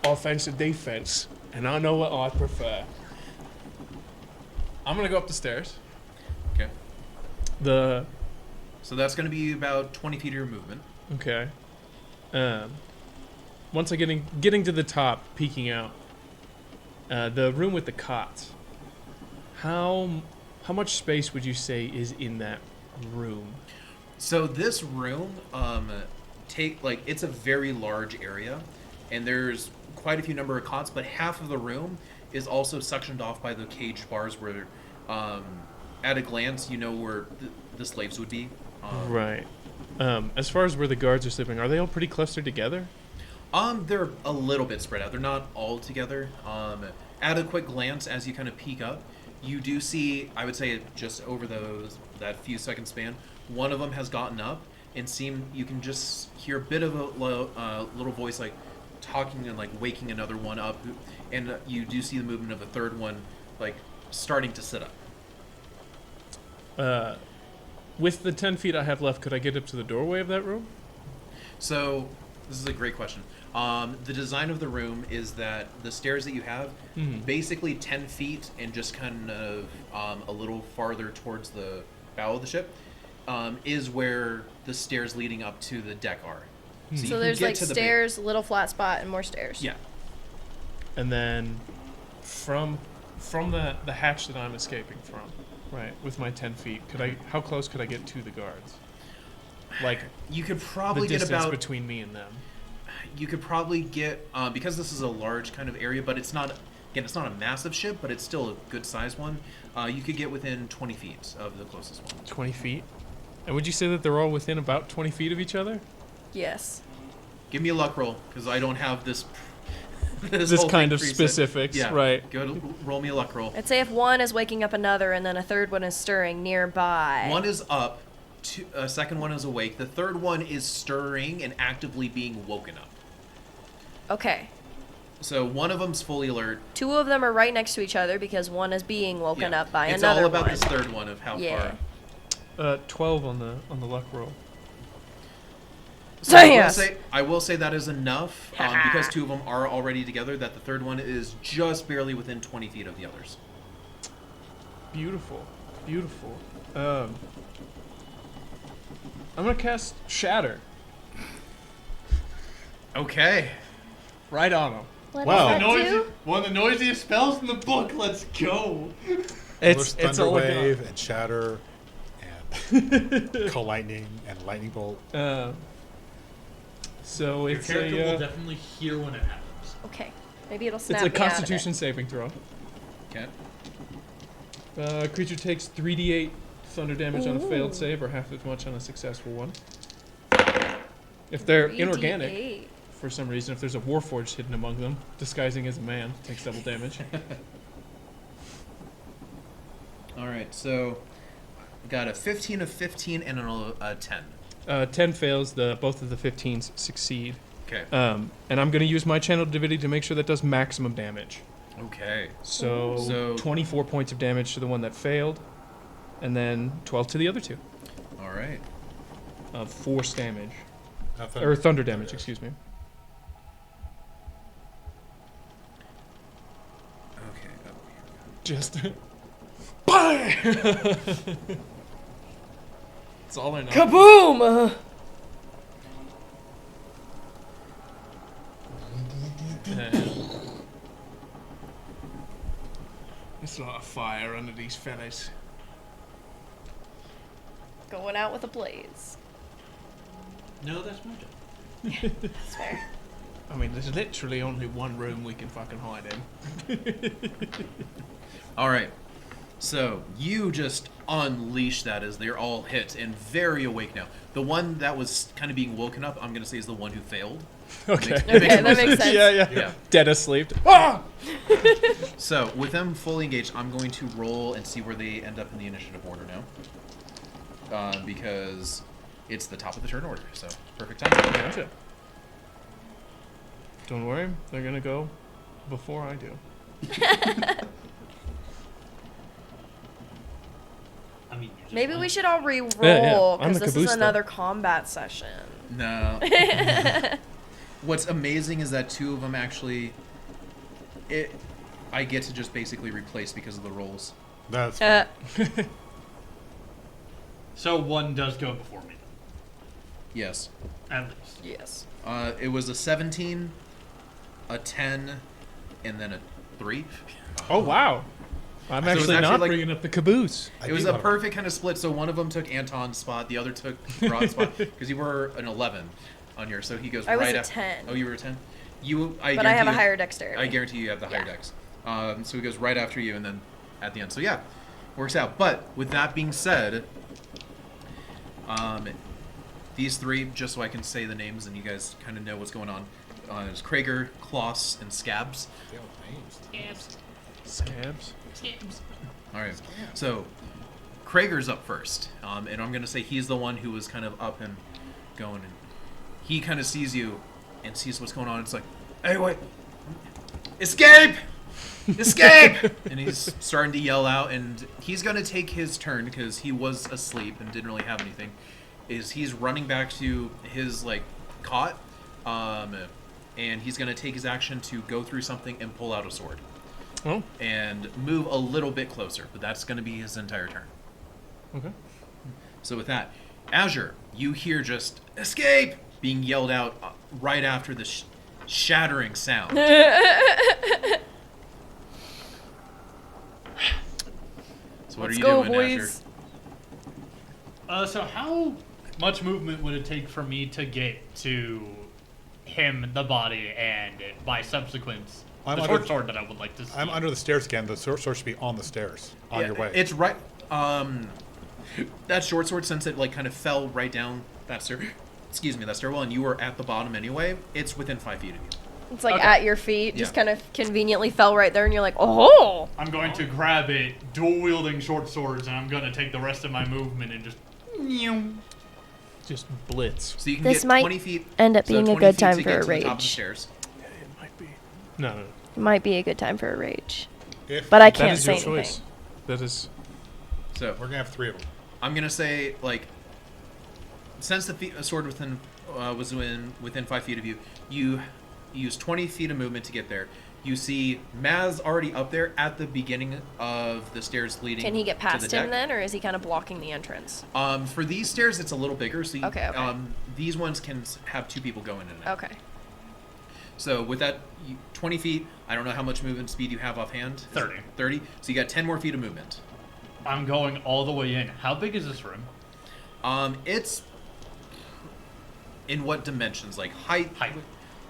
offense or defense, and I know what I prefer. I'm gonna go up the stairs. Okay. So that's going to be about 20 feet of your movement. Okay. Once I getting to the top, peeking out, the room with the cots. How much space would you say is in that room? So this room, it's a very large area, and there's quite a few number of cots, but half of the room is also suctioned off by the caged bars where, at a glance, you know where the slaves would be. Right. As far as where the guards are sleeping, are they all pretty clustered together? They're a little bit spread out. They're not all together. At a quick glance, as you kind of peek up, you do see, I would say, just over that few second span, one of them has gotten up and you can just hear a bit of a little voice like talking and like waking another one up, and you do see the movement of a third one like starting to sit up. With the 10 feet I have left, could I get up to the doorway of that room? So, this is a great question. The design of the room is that the stairs that you have, basically 10 feet and just kind of a little farther towards the bow of the ship, is where the stairs leading up to the deck are. So, So there's like stairs, little flat spot, and more stairs. Yeah. And then from the hatch that I'm escaping from, right, with my 10 feet, how close could I get to the guards? Like, you could probably the get distance about between me and them. You could probably get because this is a large kind of area, but it's not a massive ship, but it's still a good sized one. You could get within 20 feet of the closest one. 20 feet? And would you say that they're all within about 20 feet of each other? Yes. Give me a luck roll, because I don't have this this whole kind thing of preset. specifics, Yeah. right? Roll me a luck roll. I'd say if one is waking up another and then a third one is stirring nearby. One is up, a second one is awake. The third one is stirring and actively being woken up. Okay. So one of them's fully alert. Two of them are right next to each other because one is being woken up by it's another all about one. this third one of how far. 12 on the luck roll. So Yes. I will say that is enough because two of them are already together. That the third one is just barely within 20 feet of the others. Beautiful, beautiful. I'm gonna cast Shatter Okay. right on him. What Wow. does that do? One of the noisiest spells in the book. Let's go. It's Thunder all like wave and shatter and call lightning and lightning bolt. So Your it's character will a definitely hear when it happens. Okay. Maybe it'll snap it's a me out of it. Constitution saving throw. Okay. Creature takes 3d8 thunder damage on a failed save, or half as much on a successful one. If they're 3d8. inorganic, for some reason, if there's a warforged hidden among them, disguising as a man, takes double damage. All right. So, we got a 15, a 15, and a 10. 10 fails. Both of the 15s succeed. Okay. And I'm going to use my channel divinity to make sure that does maximum damage. Okay. So 24 points of damage to the one that failed, and then 12 to the other two. All right. Force damage. Nothing. Or thunder damage, excuse me. Okay. Oh, Just... Bye! That's all I know. Kaboom! There's a lot of fire under these fellas. Going out with a blaze. No, that's my job. That's fair. I mean, there's literally only one room we can fucking hide in. All right. So you just unleash that as they're all hit and very awake now. The one that was kind of being woken up, I'm gonna say, is the one who failed. Okay. It makes Okay, more that makes sense. Yeah. Dead asleep. Ah! So with them fully engaged, I'm going to roll and see where they end up in the initiative order now, because it's the top of the turn order. So perfect time. Gotcha. Don't worry, they're gonna go before I do. I'm mean, you just Maybe went. we should all re-roll Yeah, I'm because the this caboose is though. another combat session. No. What's amazing is that two of them actually, I get to just basically replace because of the rolls. That's fine. So one does go before me, Yes. at least. Yes. It was a 17, a 10, and then a 3. Oh wow! I'm So it's actually actually not like- bringing up the caboose. I It was do a love perfect kind of split. So one of them took Anton's spot, the other took Rod's spot, because you were an 11 on yours. So he goes I was right a after. 10. Oh, you were a 10. But But I have a higher dexterity. I guarantee you have the higher Yeah. dex. So he goes right after you, and then at the end. So yeah, works out. But with that being said, these three, just so I can say the names and you guys kind of know what's going on, is Krager, Kloss, and Scabs. names. Scabs. All right. So Krager's up first, and I'm gonna say he's the one who was kind of up and going, and he kind of sees you and sees what's going on. It's like, hey, wait, escape! Escape! And he's starting to yell out, and he's gonna take his turn because he was asleep and didn't really have anything. He's running back to his like cot, and he's gonna take his action to go through something and pull out a sword Oh, and move a little bit closer, but that's gonna be his entire turn. okay. So with that, Azure, you hear just escape being yelled out right after the shattering sound. So what Let's are you go, doing, boys. So how much movement would it take for me to get to him, the body, and by subsequence, I'm the under- short sword that I would like to see? I'm under the stairs again. The sword should be on the stairs, on Yeah, your way. It's right. That short sword, since it like kind of fell right down that that stairwell, and you were at the bottom anyway. It's within 5 feet of you. It's like Okay. at your feet, just Yeah. kind of conveniently fell right there, and you're like, oh! I'm going to grab it, dual-wielding short swords, and I'm going to take the rest of my movement and just... Just blitz. So you can This get might 20 feet. end up so being a 20 good feet time to for get a to the top of the rage. stairs. Yeah, it might be. No, no. It might be a good time for a rage. If But I That can't is say your anything. choice. That is. So we're gonna have 3 of them. I'm gonna say like, since the sword was within 5 feet of you, you use 20 feet of movement to get there. You see Maz already up there at the beginning of the stairs leading. Can he get to the past deck. him then, or is he kind of blocking the entrance? For these stairs, it's a little bigger. So you, Okay, okay. these ones can have 2 people going in and out. Okay. So with that 20 feet, I don't know how much movement speed you have offhand. Is it 30. 30. So you got 10 more feet of movement. I'm going all the way in. How big is this room? It's in what dimensions? Like height. Height.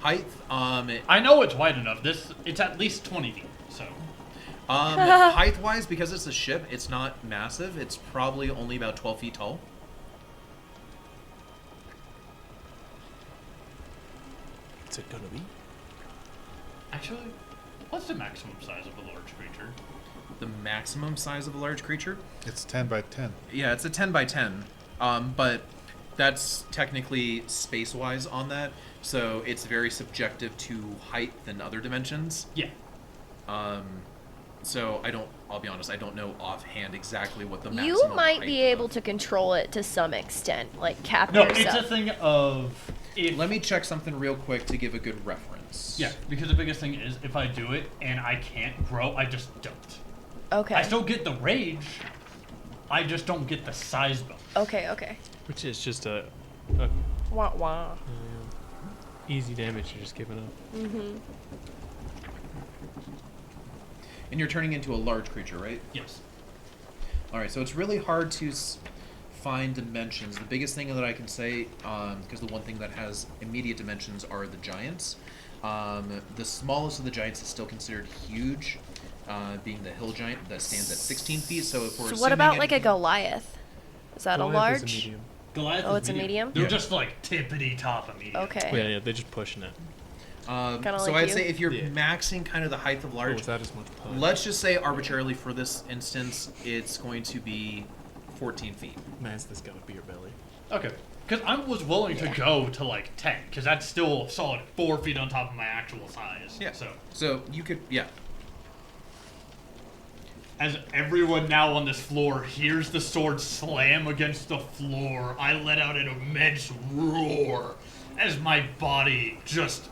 Height. I know it's wide enough. It's at least 20 feet, so... Height-wise, because it's a ship, it's not massive. It's probably only about 12 feet tall. What's it gonna be? Actually, what's the maximum size of a large creature? The maximum size of a large creature? It's 10 by 10. Yeah, it's a 10 by 10. But that's technically space-wise on that. So it's very subjective to height than other dimensions. Yeah. So I'll be honest, I don't know offhand exactly what the maximum You might height be of- able to control it to some extent, like cap No, yourself. it's a thing of... If, Let me check something real quick to give a good reference. Yeah, because the biggest thing is if I do it and I can't grow, I just don't. Okay. I still get the rage, I just don't get the size bump. Okay. Which is just a Wah wah. easy damage you're just giving up. Mm-hmm. And you're turning into a large creature, right? Yes. All right, so it's really hard to find dimensions. The biggest thing that I can say, because the one thing that has immediate dimensions are the giants. The smallest of the giants is still considered huge, being the hill giant that stands at 16 feet. So if we're So what assuming about like a anything- Goliath? Is that Goliath a large? is a medium. Goliath Oh, is it's a medium? They're Yeah. just like tippity top of medium. Okay. Yeah, they're just pushing it. Kinda so like I'd you? say if you're Yeah. maxing kind of the height of Oh, large, without as much punch. let's just say arbitrarily for this instance, it's going to be 14 feet. Man's this gotta be your belly. Okay. Because I was willing to go to like 10, because that's still a solid 4 feet on top of my actual size. Yeah. So So you could, yeah. As everyone now on this floor hears the sword slam against the floor, I let out an immense roar as my body just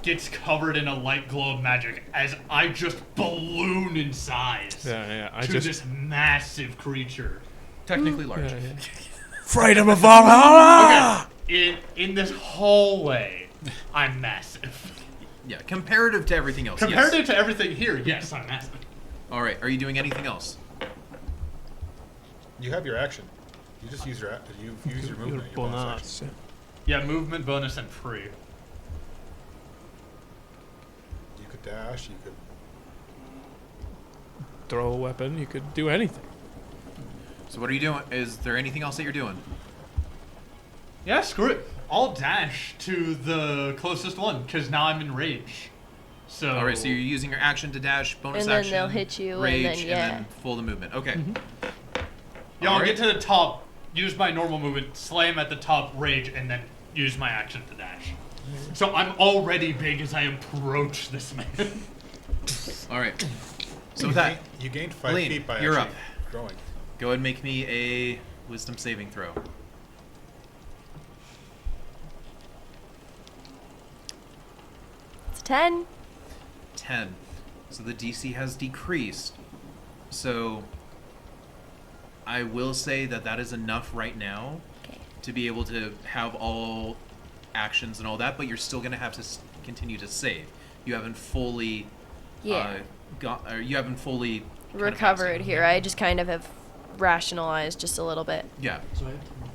gets covered in a light glow of magic as I just balloon in size to this massive creature. Technically large. Freedom of Valhalla! Okay, in this hallway, I'm massive. Yeah, comparative to everything else. Comparative yes. to everything here, yes, I'm massive. All right. Are you doing anything else? You have your action. You just use your use your movement. Your bonus action. Yeah, movement, bonus, and free. You could dash. You could. Throw a weapon. You could do anything. So what are you doing? Is there anything else that you're doing? Yeah, screw it. I'll dash to the closest one, because now I'm in rage. So. All right. So you're using your action to dash, bonus And then action, they'll hit you, and rage, then, yeah. and then full the movement. Okay. Yeah, I'll Alright. get to the top, use my normal movement, slam at the top, rage, and then use my action to dash. So I'm already big as I approach this man. All right. So with that, You gained 5 Aline, feet by you're actually up. growing. go ahead and make me a wisdom saving throw. It's 10. 10. So the DC has decreased. So I will say that that is enough right now Okay. to be able to have all actions and all that, but you're still going to have to continue to save. You haven't fully Yeah. you haven't fully kind of Recovered passed it. here. I just kind of have rationalized just a little bit. Yeah.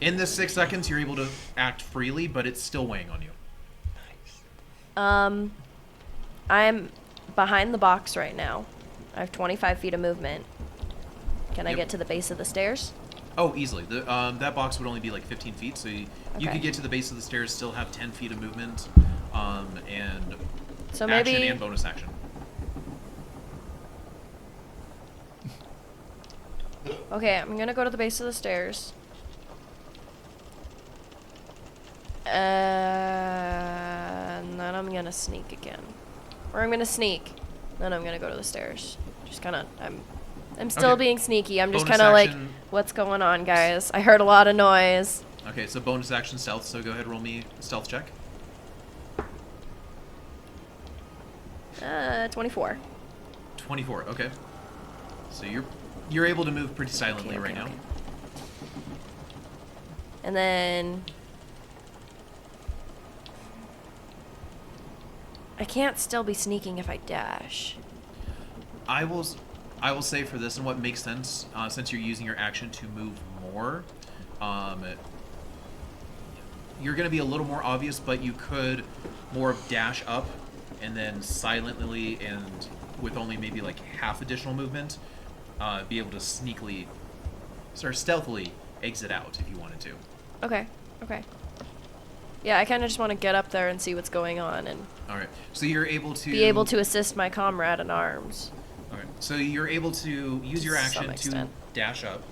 In this 6 seconds, you're able to act freely, but it's still weighing on you. I'm behind the box right now. I have 25 feet of movement. Can I Yep. get to the base of the stairs? Oh, easily. That box would only be like 15 feet, so you Okay. could get to the base of the stairs, still have 10 feet of movement, and So action maybe and bonus action. Okay, I'm gonna go to the base of the stairs. And then I'm gonna sneak again. Or I'm gonna sneak. Then I'm gonna go to the stairs. Just kinda, I'm still Okay. being sneaky. I'm just Bonus kinda like, action. what's going on, guys? I heard a lot of noise. Okay, so bonus action stealth, so go ahead, roll me a stealth check. 24. 24, okay. So you're able to move pretty silently Okay, right okay, now. okay. And then I can't still be sneaking if I dash. I will say for this, and what makes sense, since you're using your action to move more, you're going to be a little more obvious, but you could more dash up and then silently and with only maybe like half additional movement, be able to stealthily exit out if you wanted to. Okay, okay. Yeah, I kind of just want to get up there and see what's going on and All right. So you're able to be able to assist my comrade in arms. All right. So you're able to use your To action some to extent. dash up,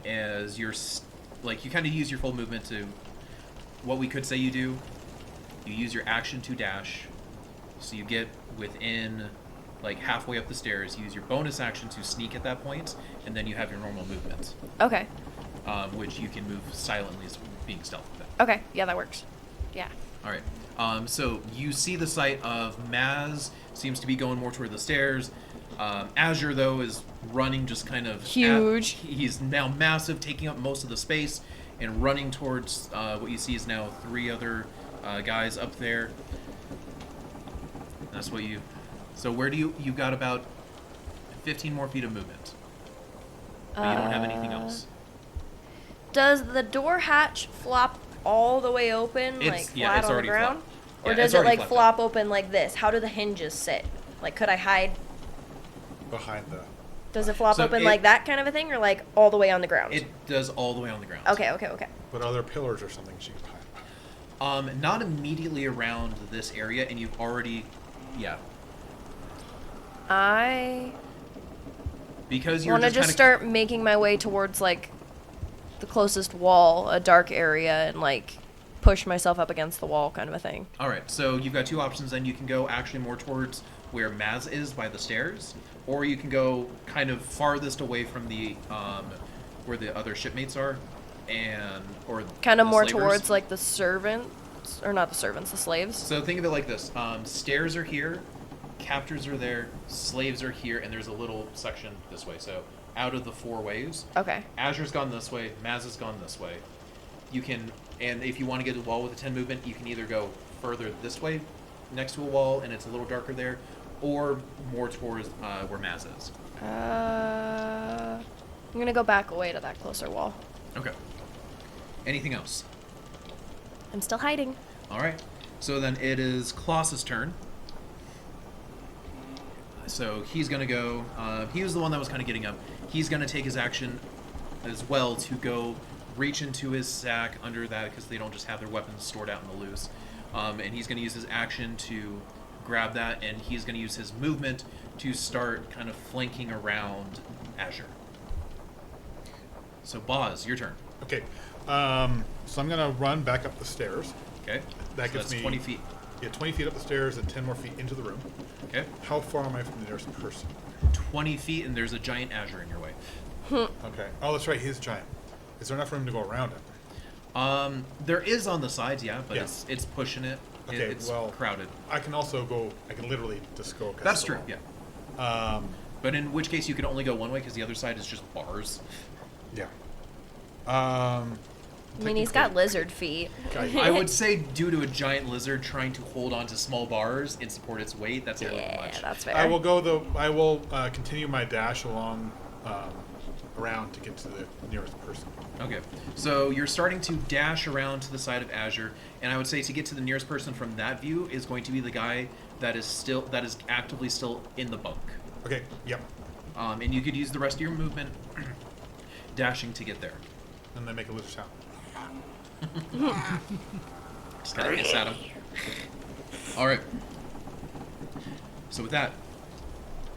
as you're you kind of use your full movement to. What we could say you do, you use your action to dash, so you get within like halfway up the stairs. You use your bonus action to sneak at that point, and then you have your normal movement, Okay, which you can move silently as being stealth with that. okay, yeah, that works. Yeah. All right. So you see the sight of Maz seems to be going more toward the stairs. Azure, though, is running just kind of... Huge. He's now massive, taking up most of the space, and running towards what you see is now 3 other guys up there. That's what you... So where do you... You've got about 15 more feet of movement. But you don't have anything else. Does the door hatch flop all the way open, It's- like yeah, flat it's on the already ground? flopped. Or Yeah, does it's it already like flopped flop open like this? How do the hinges sit? Like, could I hide? Behind the. Does it flop So open it- like that kind of a thing, or like all the way on the ground? It does all the way on the ground. Okay, okay, okay. But are there pillars or something she can hide? Not immediately around this area, and you've already... Yeah. I Because you're want to just just kinda, start making my way towards like the closest wall, a dark area, and like push myself up against the wall kind of a thing. All right, so you've got two options. Then you can go actually more towards where Maz is by the stairs, or you can go kind of farthest away from the where the other shipmates are, or Kind of the more slavers. towards like the servants, or not the servants, the slaves. So think of it like this: stairs are here, captors are there, slaves are here, and there's a little section this way. So out of the 4 ways, Okay. Azure's gone this way, Maz has gone this way. You can, and if you want to get to the wall with a 10 movement, you can either go further this way, next to a wall, and it's a little darker there, or more towards where Maz is. I'm gonna go back away to that closer wall. Okay. Anything else? I'm still hiding. All right. So then it is Klaus's turn. So he's going to go... he was the one that was kind of getting up. He's going to take his action as well to go reach into his sack under that, because they don't just have their weapons stored out in the loose. And he's going to use his action to grab that, and he's going to use his movement to start kind of flanking around Azure. So Boz, your turn. Okay. So I'm gonna run back up the stairs. Okay. That So gets that's me 20 feet. Yeah, 20 feet up the stairs and 10 more feet into the room. Okay. How far am I from the nearest person? 20 feet, and there's a giant Azure in your way. Okay. Oh, that's right. He's giant. Is there enough room to go around him? There is on the sides, yeah, but Yeah. it's pushing it. Okay, It's well, crowded. I can also go. I can literally just go. across That's the true, wall. yeah. But in which case you can only go one way, because the other side is just bars. Yeah. I mean, he's got lizard feet. I would say due to a giant lizard trying to hold on to small bars and support its weight, that's a little Yeah, much. that's fair. I will go I will continue my dash along around to get to the nearest person. Okay, so you're starting to dash around to the side of Azure, and I would say to get to the nearest person from that view is going to be the guy that is actively still in the bunk. Okay. Yep. And you could use the rest of your movement dashing to get there. And then make a lizard sound. Just gotta hiss at him. All right. So with that,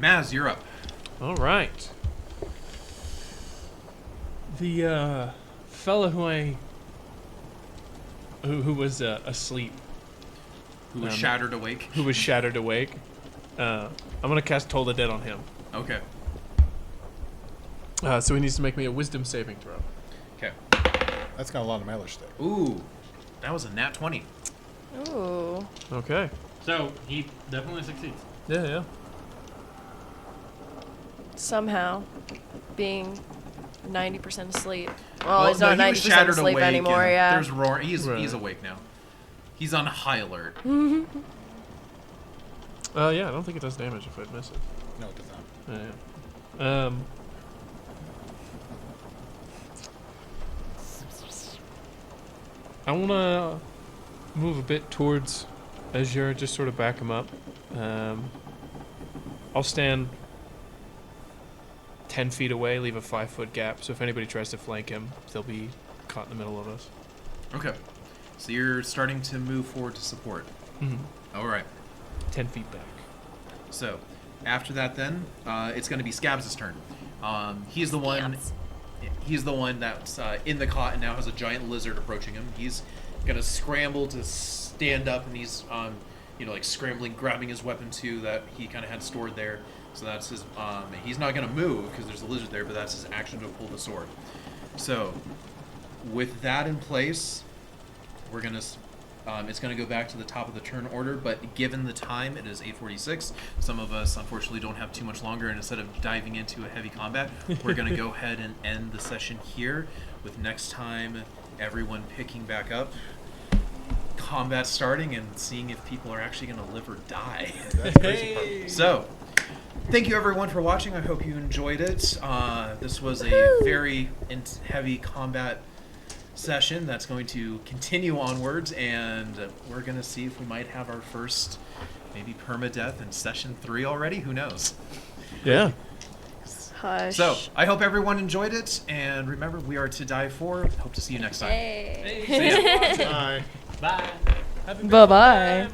Maz, you're up. All right. The fella who was asleep, Who was shattered awake? who was shattered awake. I'm gonna cast Toll the Dead on him. Okay. So he needs to make me a Wisdom saving throw. Okay. That's got a lot of mileage there. Ooh, that was a nat 20. Ooh. Okay. So he definitely succeeds. Yeah, yeah. Somehow, being 90% asleep. Well, he's no, not he was 90% shattered asleep awake, anymore, and yeah. There's roar. He's Right. awake now. He's on high alert. Yeah, I don't think it does damage if I miss it. No, it does not. Yeah. I want to move a bit towards Azure, just sort of back him up. I'll stand 10 feet away, leave a 5-foot gap, so if anybody tries to flank him, they'll be caught in the middle of us. Okay. So you're starting to move forward to support. All right. 10 feet back. So after that, then it's going to be Scabs' turn. He's the one. Scabs. He's the one that's in the cot and now has a giant lizard approaching him. He's gonna scramble to stand up, and he's like scrambling, grabbing his weapon too that he kind of had stored there. So that's his. He's not gonna move because there's a lizard there, but that's his action to pull the sword. So with that in place, we're gonna. It's going to go back to the top of the turn order, but given the time, it is 8:46. Some of us, unfortunately, don't have too much longer, and instead of diving into a heavy combat, we're going to go ahead and end the session here, with next time everyone picking back up, combat starting, and seeing if people are actually going to live or die. That's the crazy part. So, thank you everyone for watching. I hope you enjoyed it. This was a very heavy combat session that's going to continue onwards, and we're going to see if we might have our first maybe permadeath in session 3 already. Who knows? Yeah. Hush. So I hope everyone enjoyed it, and remember, we are to die for. Hope to see you next time. Hey. See ya. Bye. Bye. Bye-bye.